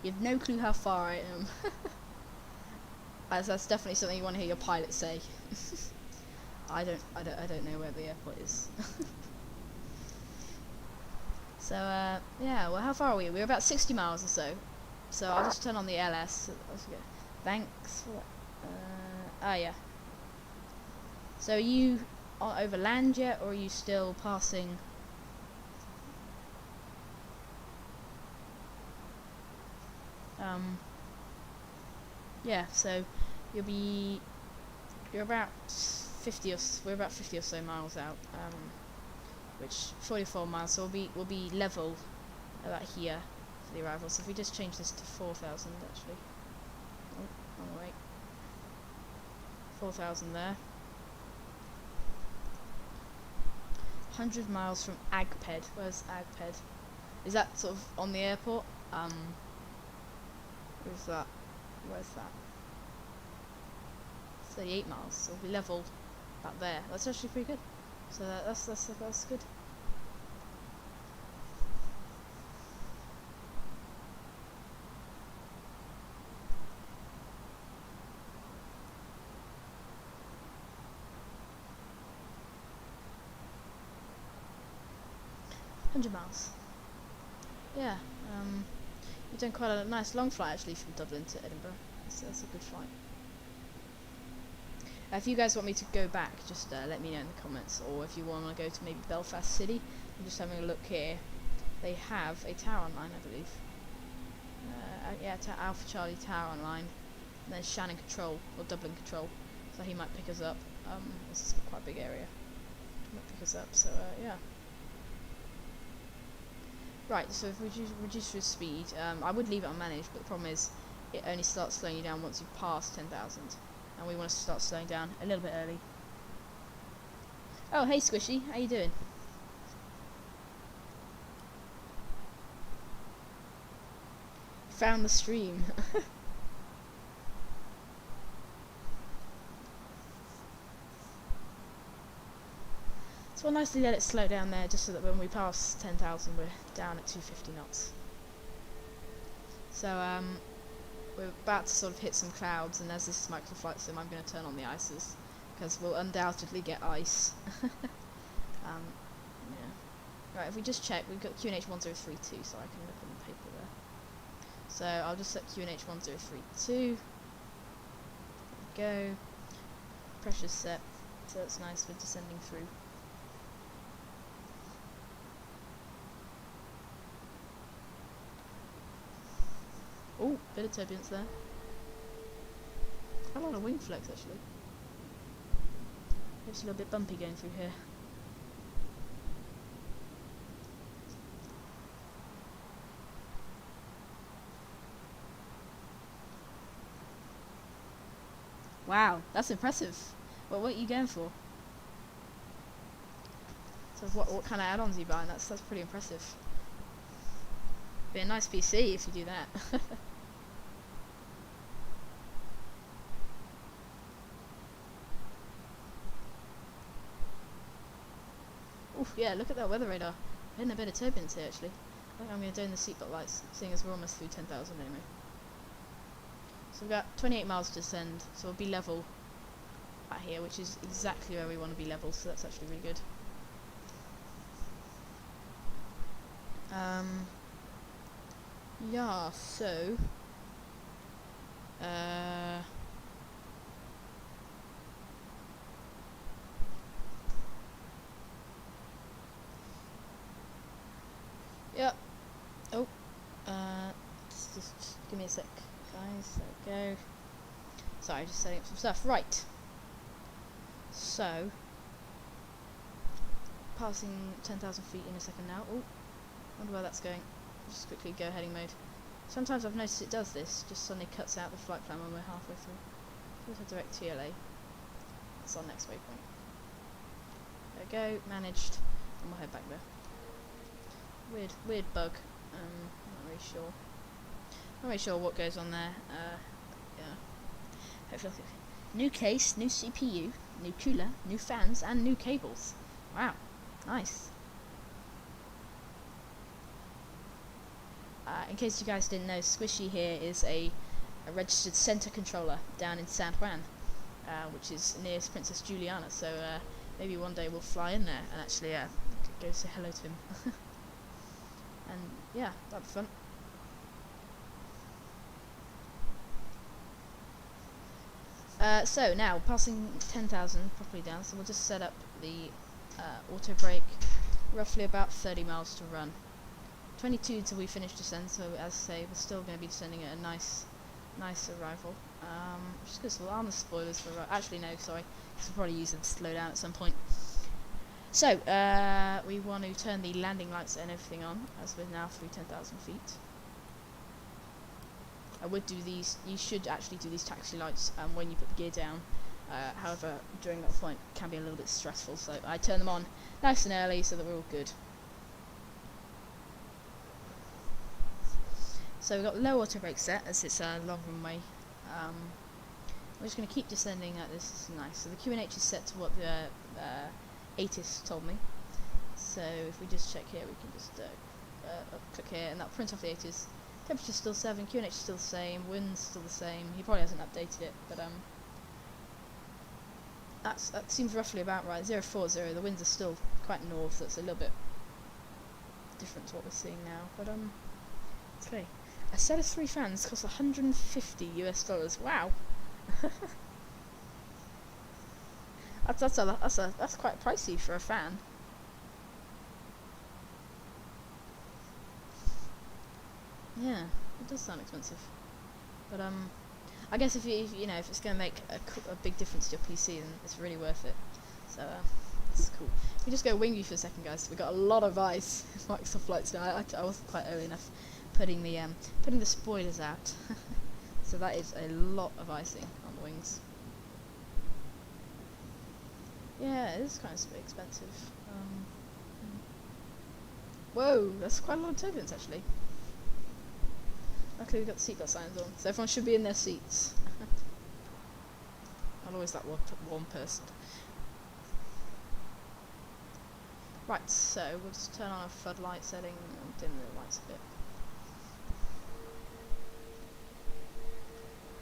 You have no clue how far I am. As that's definitely something you want to hear your pilot say. I don't know where the airport is. So yeah, well, how far are we? We're about 60 miles or so. So I'll just turn on the LS. Thanks for that. Yeah. So are you over land yet, or are you still passing? Yeah. So you're about 50 or we're about 50 or so miles out. Which 44 miles, so we'll be level about here for the arrival. So if we just change this to 4,000 actually. Oh wait. 4,000 there. 100 miles from Agped. Where's Agped? Is that sort of on the airport? Where's that? Where's that? 38 miles, so we'll be level about there. That's actually pretty good. So that's good. Miles. Yeah, you've done quite a nice long flight actually from Dublin to Edinburgh. That's a good flight. If you guys want me to go back, just let me know in the comments, or if you want to go to maybe Belfast City. I'm just having a look here. They have a tower online, I believe. Yeah, Alpha Charlie Tower online. And then Shannon Control, or Dublin Control. So he might pick us up. This is quite a big area. He might pick us up, so yeah. Right, so if we reduce your speed, I would leave it unmanaged, but the problem is it only starts slowing you down once you pass 10,000. And we want to start slowing down a little bit early. Oh, hey Squishy, how you doing? Found the stream. So we'll nicely let it slow down there, just so that when we pass 10,000 we're down at 250 knots. So we're about to sort of hit some clouds, and as this is Microsoft Flight Sim, I'm going to turn on the ICEs, because we'll undoubtedly get ice. Yeah. Right, if we just check, we've got QNH 1032, so I can look on the paper there. So I'll just set QNH 1032. There we go. Pressure's set, so that's nice, we're descending through. Oh, bit of turbulence there. Quite a lot of wing flex actually. It's a little bit bumpy going through here. Wow, that's impressive. What are you going for? So what kind of add-ons are you buying? That's pretty impressive. Be a nice PC if you do that. Oof, yeah, look at that weather radar. We're in a bit of turbulence here actually. I think I'm going to turn the seatbelt lights, seeing as we're almost through 10,000 anyway. So we've got 28 miles to descend, so we'll be level at here, which is exactly where we want to be level, so that's actually really good. Yeah, so yeah. Oh, just give me a sec, guys. There we go. Sorry, just setting up some stuff. Right. So, passing 10,000 feet in a second now. Oh, wonder where that's going. Just quickly go heading mode. Sometimes I've noticed it does this, just suddenly cuts out the flight plan when we're halfway through. Here's a direct TLA. That's our next waypoint. There we go, managed, and we'll head back there. Weird bug. Not really sure. Not really sure what goes on there. Yeah. Hopefully, new case, new CPU, new cooler, new fans, and new cables. Wow, nice. In case you guys didn't know, Squishy here is a registered centre controller down in San Juan, which is near Princess Juliana, so maybe one day we'll fly in there and actually go say hello to him. And yeah, that'd be fun. So now, passing 10,000 properly down, so we'll just set up the auto brake, roughly about 30 miles to run. 22 till we finish descent, so as I say, we're still going to be descending at a nice arrival. Just because we'll arm the spoilers for actually no, sorry, because we'll probably use them to slow down at some point. So we want to turn the landing lights and everything on as we're now through 10,000 feet. I would do these. You should actually do these taxi lights when you put the gear down. However, during that point, it can be a little bit stressful, so I turn them on nice and early so that we're all good. So we've got low auto brake set as it's a long runway. We're just going to keep descending at this. This is nice. So the QNH is set to what the ATIS told me. So if we just check here, we can just click here and that'll print off the ATIS. Temperature's still 7, QNH is still the same, wind's still the same. He probably hasn't updated it, but that seems roughly about right. 040. The winds are still quite north, so it's a little bit different to what we're seeing now. But okay. A set of 3 fans costs $150 US. Wow. that's quite pricey for a fan. Yeah, it does sound expensive. But I guess if you know if it's going to make a big difference to your PC, then it's really worth it. So it's cool. We just go wing view for a second, guys. We got a lot of ice in Microsoft flights now. I wasn't quite early enough putting the spoilers out. So that is a lot of icing on the wings. Yeah, it is kind of expensive. Whoa, that's quite a lot of turbulence actually. Luckily we've got the seatbelt signs on, so everyone should be in their seats. I'm always that one person. Right, so we'll just turn on a floodlight setting and dim the lights a bit.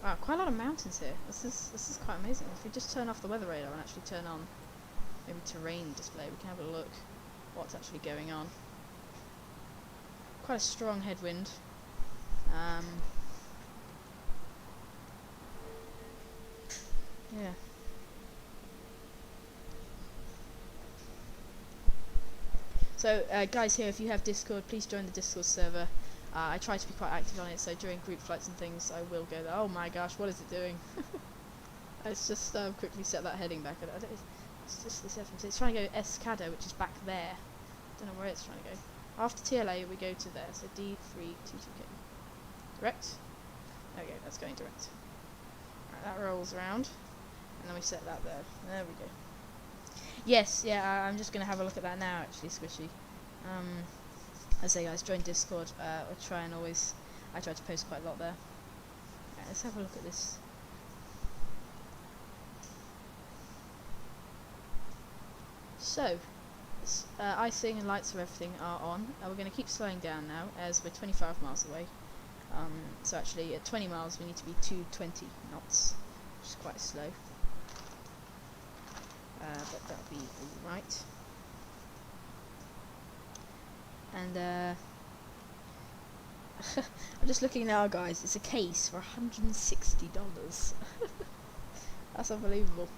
Wow, quite a lot of mountains here. This is quite amazing. If we just turn off the weather radar and actually turn on maybe terrain display, we can have a look what's actually going on. Quite a strong headwind. Yeah. So guys here, if you have Discord, please join the Discord server. I try to be quite active on it, so during group flights and things I will go there. Oh my gosh, what is it doing? Let's just quickly set that heading back. It's just this FM. It's trying to go Escado, which is back there. Don't know where it's trying to go. After TLA we go to there, so D322K. Direct? There we go, that's going direct. Right, that rolls around, and then we set that there. There we go. Yes, yeah, I'm just going to have a look at that now actually, Squishy. I say guys, join Discord. I try to post quite a lot there. Right, let's have a look at this. So, icing and lights and everything are on. We're going to keep slowing down now as we're 25 miles away. So actually at 20 miles we need to be 220 knots, which is quite slow. But that'll be alright. And I'm just looking now, guys. It's a case for $160. That's unbelievable.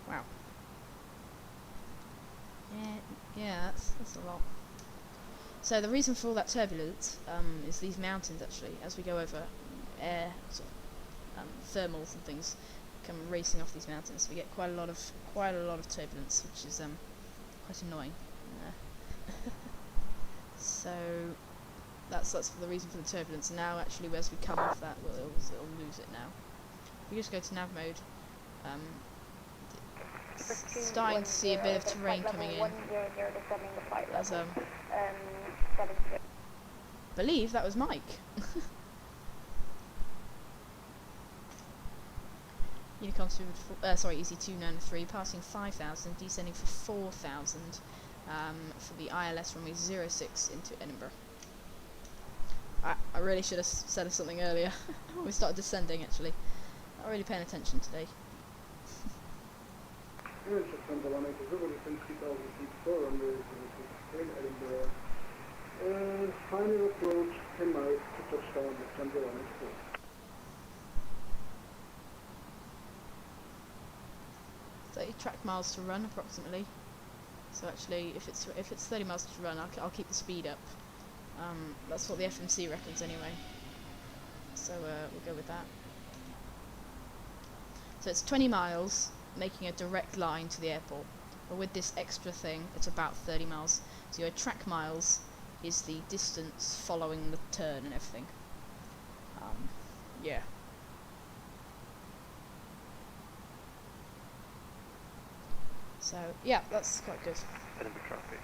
Wow. Yeah, that's a lot. So the reason for all that turbulence is these mountains, actually. As we go over air, sort of, thermals and things come racing off these mountains. We get quite a lot of turbulence, which is quite annoying. So that's the reason for the turbulence. And now, actually, as we come off that, it'll lose it now. If we just go to nav mode, starting to see a bit of terrain coming in. As believe that was Mike. Unicom EZ293 passing 5,000, descending for 4,000 for the ILS runway 06 into Edinburgh. I really should have said something earlier when we started descending, actually. Not really paying attention today. Final approach 10 miles to touchdown with 30 track miles to run approximately. So actually, if it's 30 miles to run, I'll keep the speed up. That's what the FMC reckons anyway. So we'll go with that. So it's 20 miles, making a direct line to the airport. But with this extra thing, it's about 30 miles. So your track miles is the distance following the turn and everything. Yeah. So yeah, that's quite good. Edinburgh traffic,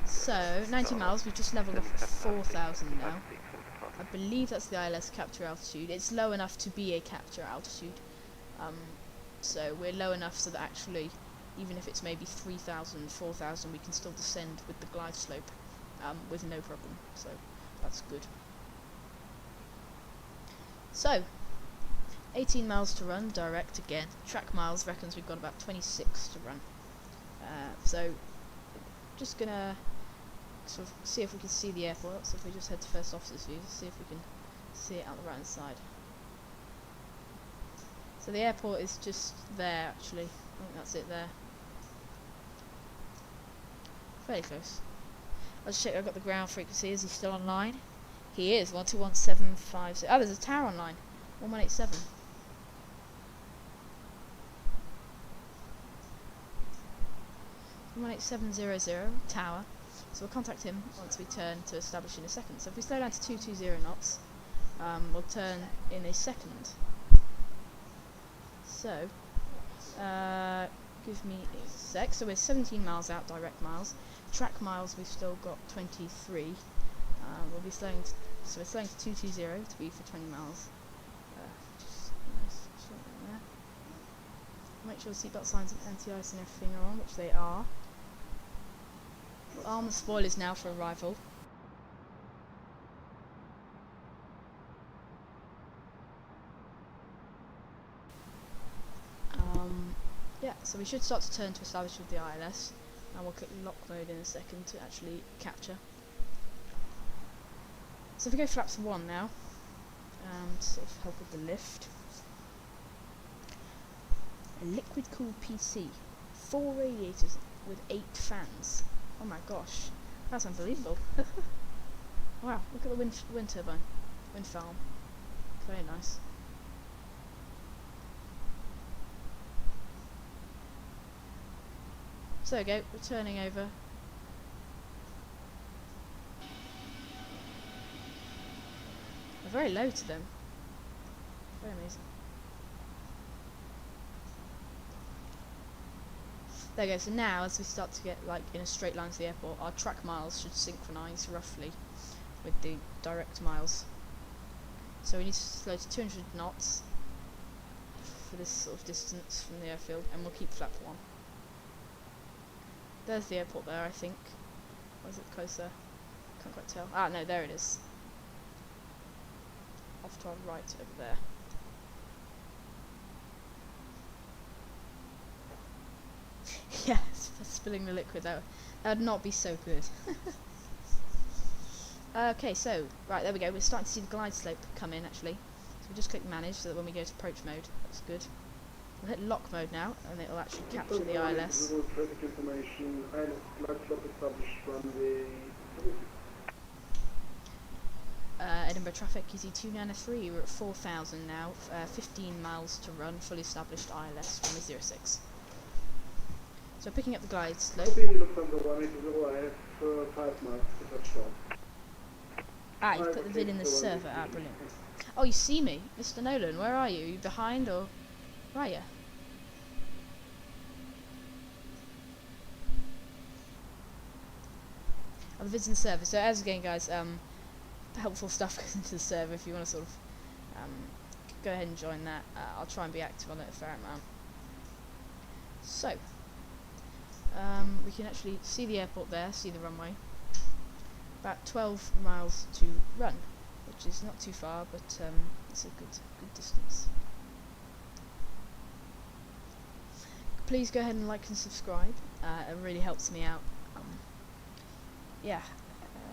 So 90 miles, we've just leveled off at 4,000 now. I believe that's the ILS capture altitude. It's low enough to be a capture altitude. So we're low enough so that actually, even if it's maybe 3,000, 4,000, we can still descend with the glide slope with no problem. So that's good. So 18 miles to run, direct again. Track miles reckons we've got about 26 to run. So just gonna sort of see if we can see the airport. So if we just head to first officer's view, see if we can see it out the right hand side. So the airport is just there, actually. I think that's it there. Fairly close. I'll just check I've got the ground frequency. Is he still online? He is. 121756. Oh, there's a tower online. 1187. Tower. So we'll contact him once we turn to establish in a second. So if we slow down to 220 knots, we'll turn in a second. So, give me a sec. So we're 17 miles out, direct miles. Track miles, we've still got 23. We'll be slowing, so we're slowing to 220 to be for 20 miles. Just nice, there. Make sure the seatbelt signs and anti-ice and everything are on, which they are. We'll arm the spoilers now for arrival. Yeah, so we should start to turn to establish with the ILS, and we'll click lock mode in a second to actually capture. So if we go flaps 1 now, to sort of help with the lift. A liquid cooled PC, 4 radiators with 8 fans. Oh my gosh, that's unbelievable. Wow, look at the wind turbine, wind farm. Very nice. So there we go, we're turning over. We're very low to them. Very amazing. There we go, so now as we start to get like in a straight line to the airport, our track miles should synchronise roughly with the direct miles. So we need to slow to 200 knots for this sort of distance from the airfield, and we'll keep flap 1. There's the airport there, I think. Or is it closer? Can't quite tell. Ah, no, there it is. Off to our right over there. Yeah, spilling the liquid. That That'd not be so good. Okay, so, right, there we go. We're starting to see the glide slope come in, actually. So we just click manage, so that when we go to approach mode, that's good. We'll hit lock mode now, and it'll actually capture the ILS. Traffic information, ILS glide slope established runway. Edinburgh traffic, EZ293, we're at 4,000 now, 15 miles to run, fully established ILS, runway 06. So picking up the glide slope. Copy Lufthansa 180, I have 5 miles to touchdown. Ah, you've put the vid in the server. Ah, brilliant. Oh, you see me? Mr. Nolan, where are you? Are you behind or... Where are you? Oh, the vid's in the server. So as again, guys, helpful stuff goes into the server if you want to sort of go ahead and join that. I'll try and be active on it a fair amount. So, we can actually see the airport there, see the runway. About 12 miles to run, which is not too far, but it's a good distance. Please go ahead and like and subscribe. It really helps me out. Yeah,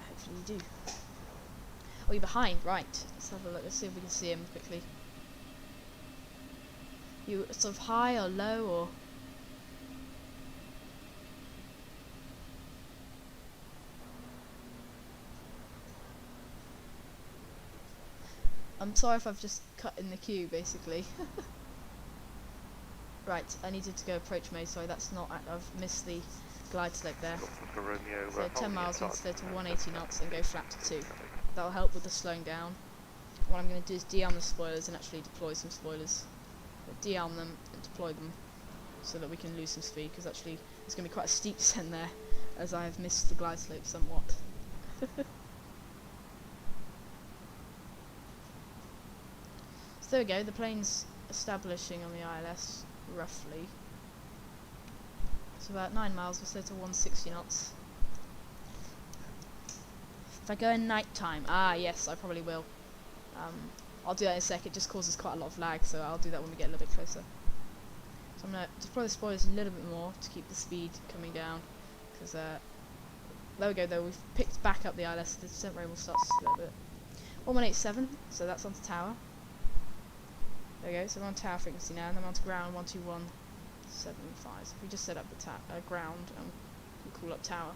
hopefully you do. Oh, you're behind, right? Let's have a look. Let's see if we can see him quickly. You sort of high or low or? I'm sorry if I've just cut in the queue, basically. Right, I needed to go approach mode, sorry, that's not, I've missed the glide slope there. So 10 miles means to 180 knots and go flat to 2. That'll help with the slowing down. What I'm going to do is de-arm the spoilers and actually deploy some spoilers. De-arm them and deploy them so that we can lose some speed, because actually it's going to be quite a steep descent there, as I have missed the glide slope somewhat. So there we go, the plane's establishing on the ILS, roughly. It's about 9 miles, we're set to 160 knots. If I go in night time, yes, I probably will. I'll do that in a sec, it just causes quite a lot of lag, so I'll do that when we get a little bit closer. So I'm going to deploy the spoilers a little bit more to keep the speed coming down, because there we go though, we've picked back up the ILS, the descent rate will start to slow a bit. 1187, so that's onto tower. There we go, so we're on tower frequency now, and then we're on to ground 12175. So if we just set up the ground and we'll call up tower.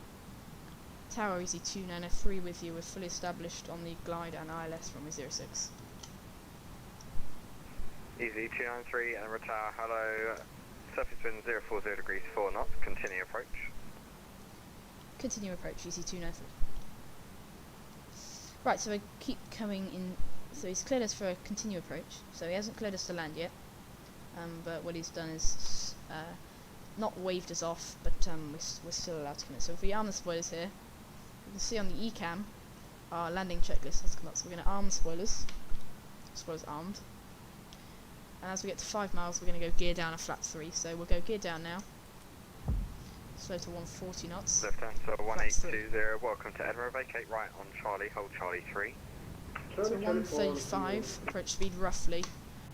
Tower EZ293 with you, we're fully established on the glide and ILS runway 06. EZ293 and tower, hello. Surface wind 040 degrees 4 knots, continue approach. Continue approach, EZ293. Right, so we keep coming in. So he's cleared us for a continue approach, so he hasn't cleared us to land yet, but what he's done is not waved us off, but we're still allowed to come in. So if we arm the spoilers here, you can see on the ECAM our landing checklist has come up, so we're going to arm the spoilers armed, and as we get to 5 miles we're going to go gear down a flat 3, so we'll go gear down now, slow to 140 knots. Lufthansa 1820, welcome to Edinburgh, vacate right on Charlie, hold Charlie 3. So 135 approach speed roughly,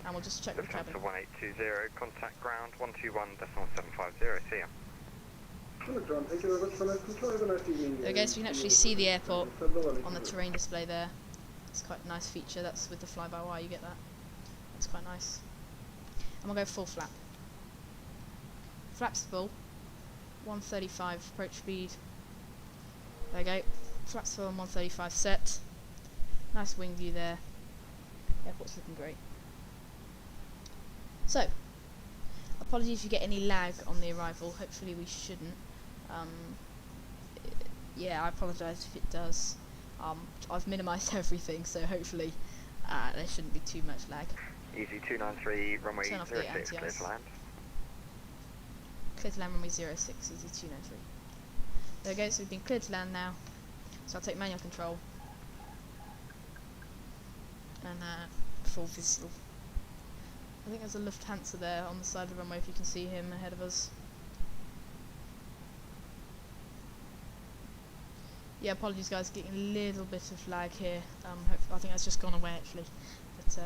and we'll just check the cabin. 1820, contact ground 121.750, see ya. Thank you very much for that control. Have a nice evening. There we go, so you can actually see the airport on the terrain display there. It's quite a nice feature, that's with the fly-by-wire, you get that. That's quite nice. And we'll go full flap. Flaps full, 135 approach speed. There we go, flaps full and 135 set. Nice wing view there. Airport's looking great. So, apologies if you get any lag on the arrival. Hopefully we shouldn't. Yeah, I apologise if it does. I've minimised everything, so hopefully there shouldn't be too much lag. EZ293, runway 06, clear to land. Clear to land runway 06, EZ293. There we go, so we've been cleared to land now. So I'll take manual control. And full visual. I think there's a Lufthansa there on the side of the runway if you can see him ahead of us. Yeah, apologies guys, getting a little bit of lag here. I think that's just gone away actually. But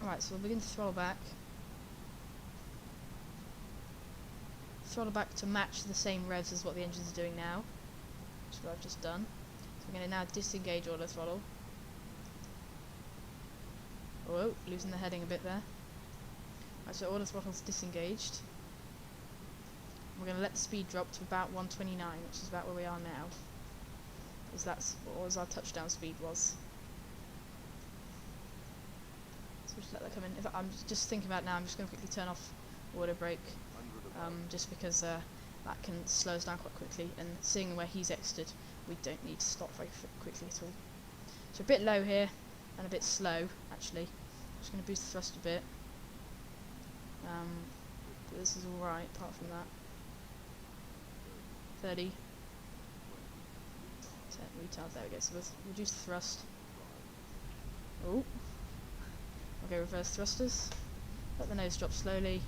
alright, so we'll begin to throttle back. throttle back to match the same revs as what the engines are doing now, which is what I've just done. So I'm going to now disengage auto throttle. Oh, losing the heading a bit there. Right, so auto throttle's disengaged. We're going to let the speed drop to about 129, which is about where we are now. Because that's what our touchdown speed was. So we'll just let that come in. If I'm just thinking about it now, I'm just going to quickly turn off auto brake. Just because that can slow us down quite quickly, and seeing where he's exited, we don't need to stop very quickly at all. So a bit low here, and a bit slow, actually. I'm just going to boost the thrust a bit. This is alright, apart from that. 30. 10 retard, there we go. So let's reduce the thrust. Oh. Okay, reverse thrusters. Let the nose drop slowly.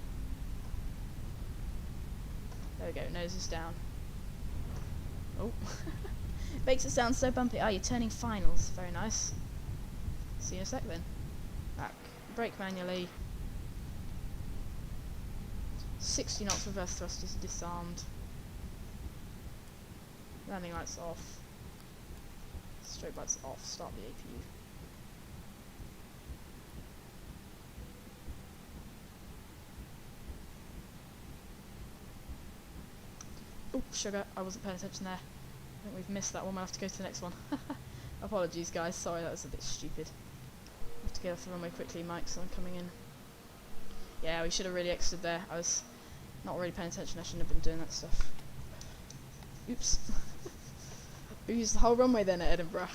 There we go, nose is down. Oh. Makes it sound so bumpy. Ah, you're turning finals. Very nice. See you in a sec then. Back. Brake manually. 60 knots reverse thrusters disarmed. Landing lights off. Strobe lights off. Start the APU. Oh, sugar. I wasn't paying attention there. I think we've missed that one. We'll have to go to the next one. Apologies, guys. Sorry, that was a bit stupid. I have to get off the runway quickly, Mike, so I'm coming in. Yeah, we should have really exited there. I was not really paying attention. I shouldn't have been doing that stuff. Oops. We used the whole runway then at Edinburgh.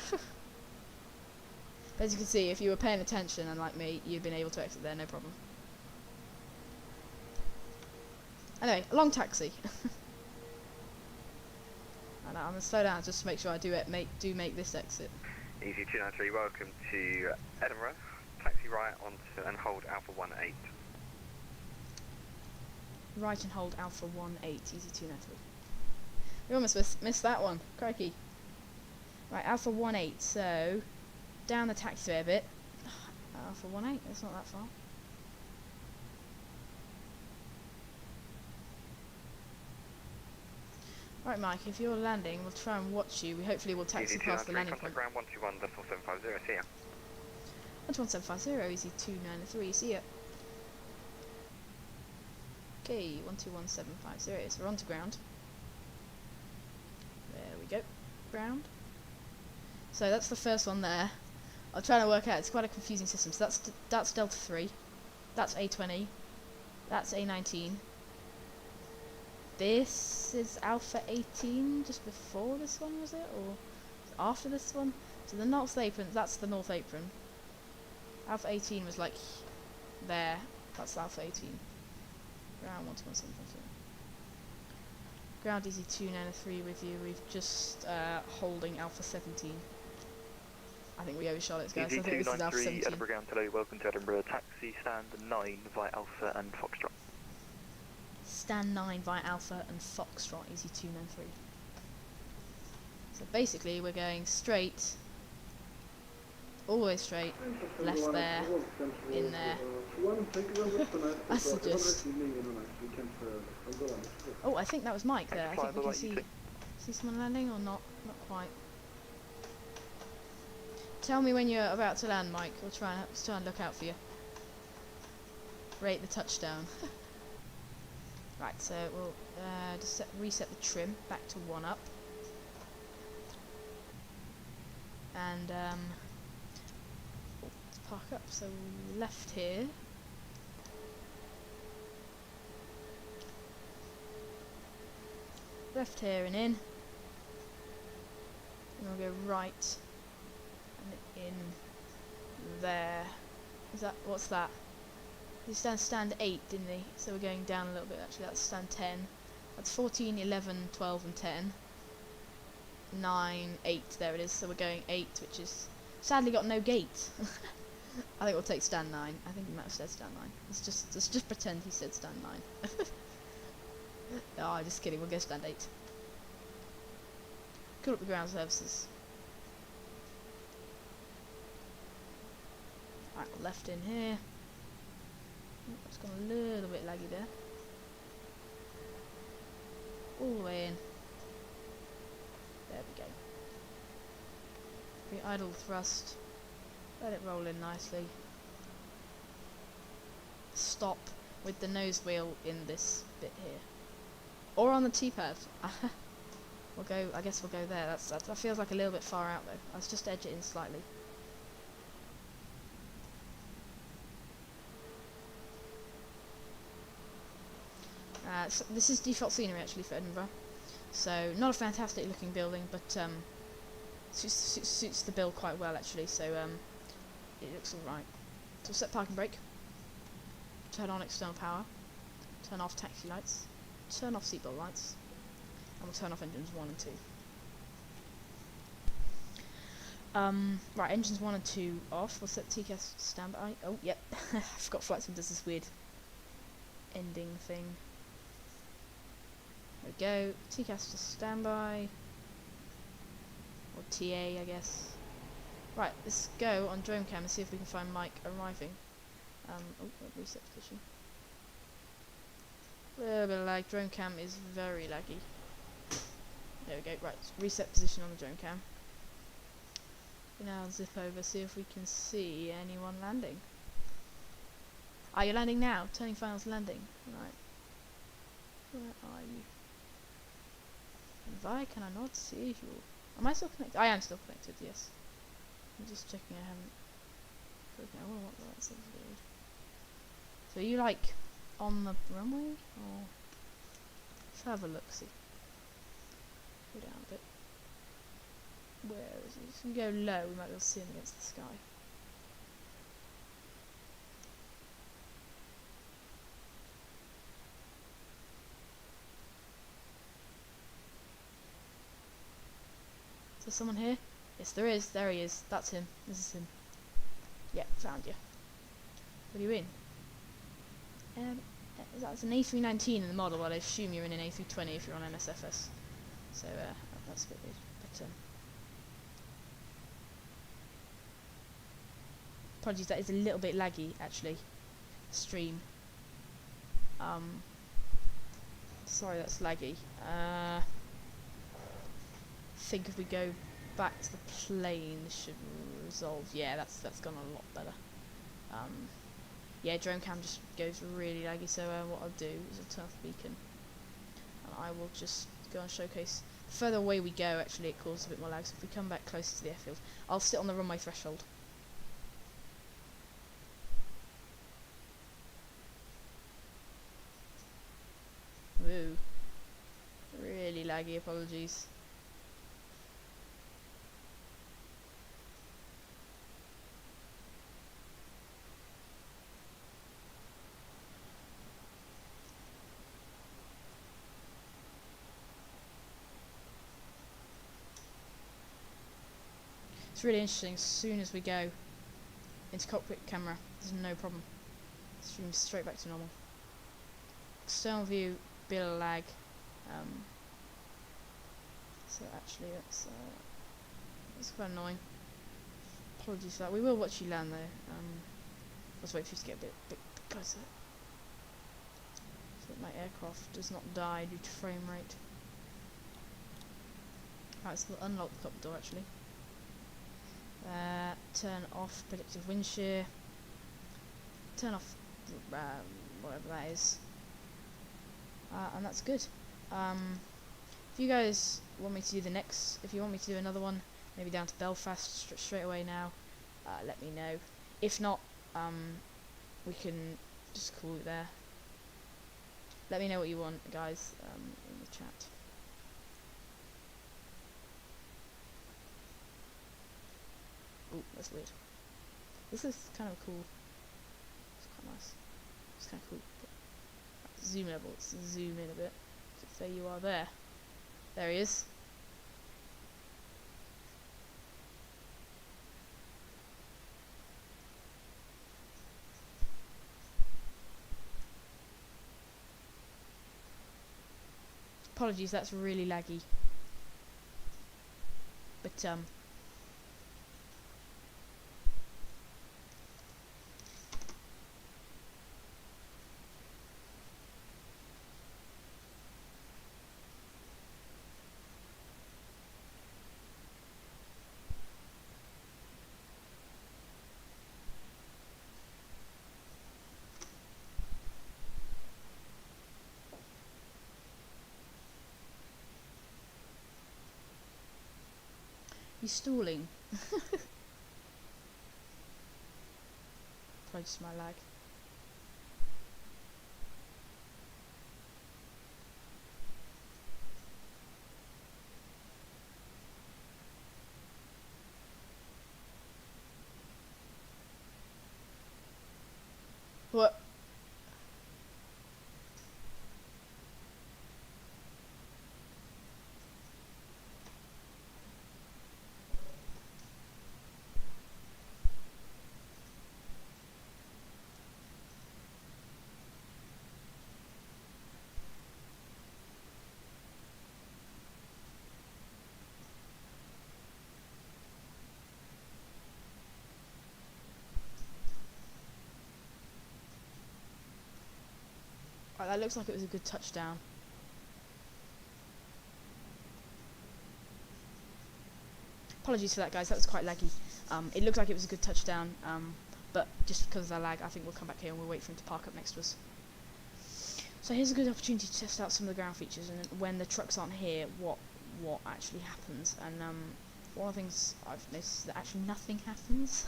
As you can see, if you were paying attention, and like me, you'd been able to exit there, no problem. Anyway, a long taxi. And I'm going to slow down just to make sure I do make this exit. Easy 293, welcome to Edinburgh. Taxi right onto and hold Alpha 18. Right and hold Alpha 18, easy 293. We almost missed that one, crikey. Right, Alpha 18, so down the taxiway a bit. Alpha 18, it's not that far. Right, Mike, if you're landing, we'll try and watch you. We hopefully will taxi past the landing point. Ground 121.750, see ya. 121.750, easy 293, see ya. Okay, 121.750, so we're on to ground. There we go, ground. So that's the first one there. I'm trying to work out, it's quite a confusing system. So that's Delta 3, that's A20, that's A19. This is Alpha 18, just before this one, was it? Or after this one? So the North Apron, that's the North Apron. Alpha 18 was like there, that's Alpha 18. Ground 121.750. Ground easy 293 with you, we've just holding Alpha 17. I think we overshot it, guys. I think this is Alpha 17. Edinburgh ground, hello, welcome to Edinburgh. Taxi stand 9 via Alpha and Foxtrot. Stand 9 via Alpha and Foxtrot, easy 293. So basically we're going straight, all the way straight, left there, in there. That's the gist. Oh, I think that was Mike there. I think we can see someone landing or not? Not quite. Tell me when you're about to land, Mike. We'll try and look out for you. Rate the touchdown. Right, so we'll just reset the trim back to 1 up. And let's park up, so left here. Left here and in. And we'll go right and in there. Is that, what's that? He stand 8, didn't he? So we're going down a little bit actually. That's stand 10. That's 14, 11, 12 and 10. 9, 8, there it is. So we're going 8, which is sadly got no gate. I think we'll take stand 9. I think he might have said stand 9. Let's just pretend he said stand 9. Oh, just kidding, we'll go stand 8. Cool up the ground services. Right, left in here. It's gone a little bit laggy there. all the way in. There we go. Idle thrust. Let it roll in nicely. Stop with the nose wheel in this bit here, or on the T-pad. We'll go. I guess we'll go there. That feels like a little bit far out though. Let's just edge it in slightly. So this is default scenery actually for Edinburgh. So not a fantastic looking building, but suits the bill quite well actually. So it looks alright. So we'll set parking brake. Turn on external power. Turn off taxi lights. Turn off seatbelt lights. And we'll turn off engines 1 and 2. Right, engines 1 and 2 off. We'll set TCAS to standby. Oh, yep. I forgot Vatsim does this weird ending thing. There we go. TCAS to standby. Or TA, I guess. Right, let's go on drone cam and see if we can find Mike arriving. Oh, reset position. A little bit of lag. Drone cam is very laggy. There we go. Right, reset position on the drone cam. Now zip over, see if we can see anyone landing. Ah, you're landing now. Turning finals landing. Right. Where are you? And why can I not see you? Am I still connected? I am still connected, yes. I'm just checking I haven't... Okay, I wonder what that says weird. So are you like on the runway? Or... Let's have a look, see. Go down a bit. Where is he? If we go low, we might be able to see him against the sky. Is there someone here? Yes, there is. There he is. That's him. This is him. Yep, found you. What are you in? That's an A319 in the model, but I assume you're in an A320 if you're on MSFS. So, that's a bit weird. But, apologies, that is a little bit laggy, actually. Stream. Sorry, that's laggy. I think if we go back to the plane, this should resolve. Yeah, that's gone a lot better. Yeah, drone cam just goes really laggy, so what I'll do is I'll turn off the beacon, and I will just go and showcase. The further away we go, actually, it causes a bit more lag, so if we come back closer to the airfield, I'll sit on the runway threshold. Ooh. Really laggy, apologies. It's really interesting. As soon as we go into cockpit camera, there's no problem. Streams straight back to normal. External view, bit of lag. So actually, that's quite annoying. Apologies for that. We will watch you land though. Let's wait for you to get a bit closer, so that my aircraft does not die due to frame rate. Right, so we'll unlock the cockpit door actually. Turn off predictive wind shear. Turn off whatever that is. And that's good. If you guys want me to do the next, if you want me to do another one, maybe down to Belfast straight away now, let me know. If not, we can just call it there. Let me know what you want, guys, in the chat. Ooh, that's weird. This is kind of cool. It's quite nice. It's kind of cool. Zoom level. Let's zoom in a bit. So there you are there. There he is. Apologies, that's really laggy. But He's stalling. Probably just my lag. What? Right, that looks like it was a good touchdown. Apologies for that, guys. That was quite laggy. It looked like it was a good touchdown, but just because of the lag, I think we'll come back here and we'll wait for him to park up next to us. So here's a good opportunity to test out some of the ground features, and when the trucks aren't here, what actually happens. And one of the things I've noticed is that actually nothing happens.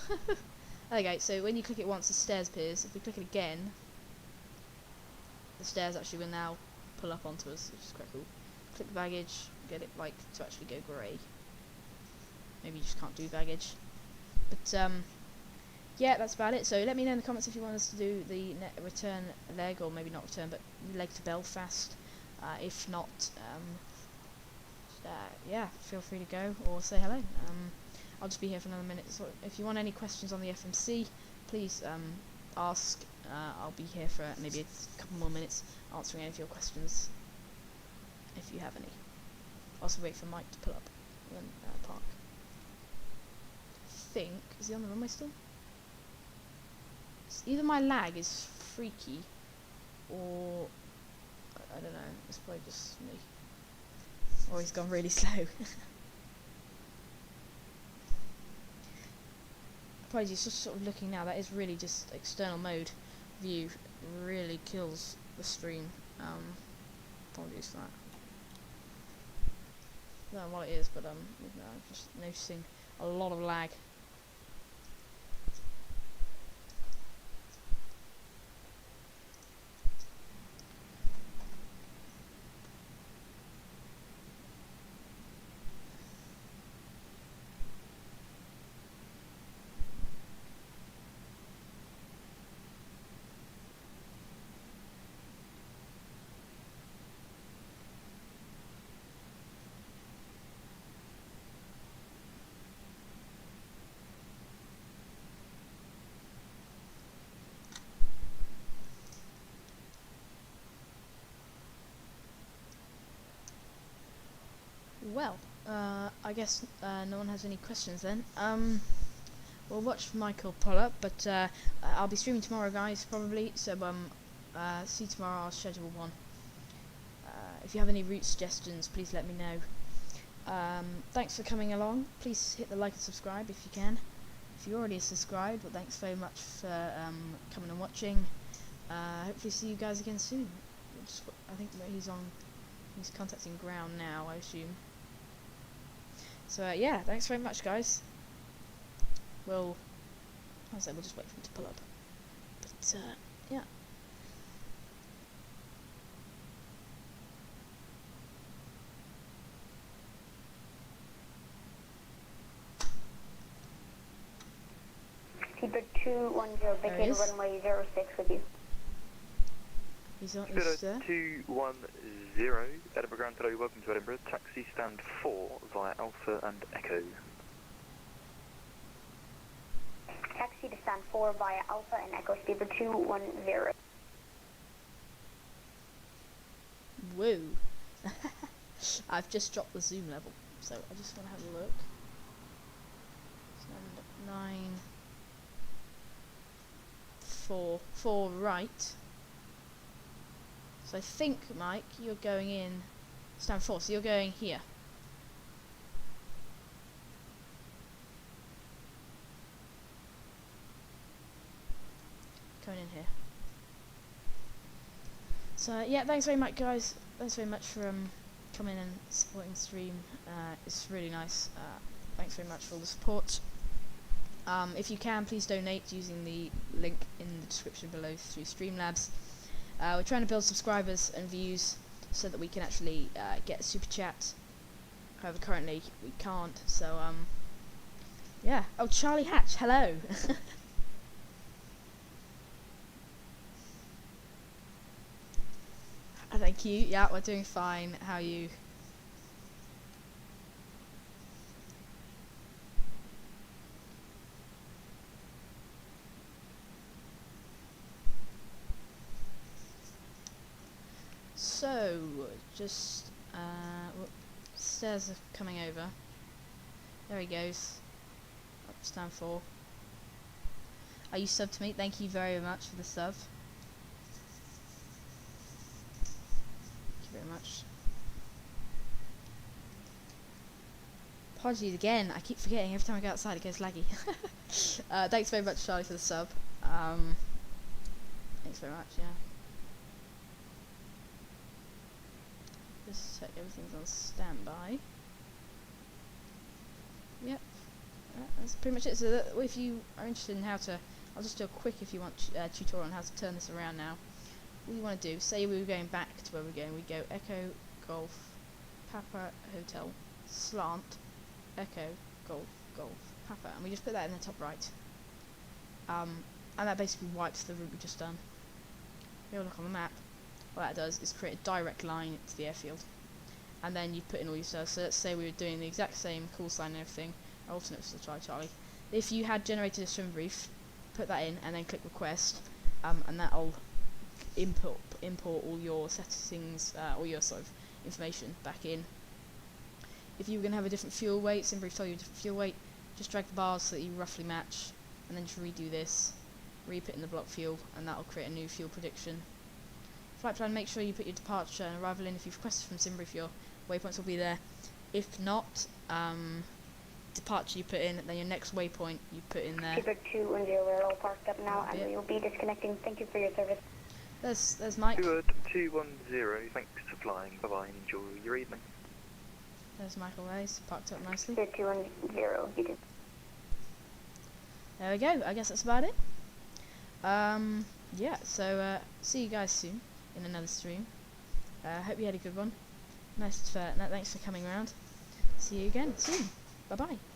Okay, so when you click it once, the stairs appears. If we click it again, the stairs actually will now pull up onto us, which is quite cool. Click baggage, get it like to actually go grey. Maybe you just can't do baggage. But yeah, that's about it. So let me know in the comments if you want us to do the return leg, or maybe not return, but leg to Belfast. If not, yeah, feel free to go or say hello. I'll just be here for another minute. So if you want any questions on the FMC, please ask. I'll be here for maybe a couple more minutes answering any of your questions, if you have any. Also wait for Mike to pull up and then park. I think, is he on the runway still? It's either my lag is freaky, or I don't know, it's probably just me. Or he's gone really slow. Apologies, just sort of looking now, that is really just external mode view, really kills the stream. Apologies for that. I don't know what it is, but I'm just noticing a lot of lag. Well, I guess no one has any questions then. We'll watch for Michael pull up, but I'll be streaming tomorrow, guys, probably. So see you tomorrow. I'll schedule one. If you have any route suggestions, please let me know. Thanks for coming along. Please hit the like and subscribe if you can. If you're already subscribed, well, thanks very much for coming and watching. Hopefully see you guys again soon. I think that he's contacting ground now, I assume. So yeah, thanks very much, guys. We'll just wait for him to pull up. But yeah. Keeper 210, begin runway 06 with you. He's there. 210, Edinburgh Grand Hello, welcome to Edinburgh. Taxi stand 4 via Alpha and Echo. Taxi to stand 4 via Alpha and Echo, Keeper 210. Whoa. I've just dropped the zoom level, so I just want to have a look. Stand 9, 4 right. So I think, Mike, you're going in stand 4, so you're going here. Going in here. So yeah, thanks very much, guys. Thanks very much for coming and supporting the stream. It's really nice. thanks very much for all the support. If you can, please donate using the link in the description below through Streamlabs. We're trying to build subscribers and views so that we can actually get a super chat. However, currently we can't, so yeah. Oh, Charlie Hatch, hello. Thank you. Yeah, we're doing fine. How are you? So, just stairs are coming over. There he goes. Up stand 4. Are you subbed to me? Thank you very much for the sub. Thank you very much. Apologies again. I keep forgetting every time I go outside it goes laggy. Thanks very much, Charlie, for the sub. Thanks very much. Yeah. Just check everything's on standby. Yep, that's pretty much it. So if you are interested in how to, I'll just do a quick, if you want, tutorial on how to turn this around now. What you want to do, say we were going back to where we're going, we go Echo, Golf, Papa, Hotel, Slant, Echo, Golf, Golf, Papa, and we just put that in the top right. And that basically wipes the route we just done. If you look on the map, what that does is create a direct line to the airfield, and then you put in all your stuff. So let's say we were doing the exact same call sign and everything. Alternate for the try Charlie. If you had generated a swim brief, put that in and then click request, and that'll import all your settings, all your sort of information back in. If you were going to have a different fuel weight, swim brief told you a different fuel weight, just drag the bars so that you roughly match, and then just redo this, re-put in the block fuel, and that'll create a new fuel prediction. Flight plan, make sure you put your departure and arrival in. If you've requested from SimBrief, your waypoints will be there. If not, departure you put in, then your next waypoint you put in there. Super 2 and 0, we're all parked up now, and we will be disconnecting. Thank you for your service. There's Mike. 210, thanks for flying. Bye-bye, enjoy your evening. There's Michael Ways, parked up nicely. Super 2 and 0, you did. There we go, I guess that's about it. Yeah, so see you guys soon in another stream. Hope you had a good one. Thanks for coming around. See you again soon. Bye bye.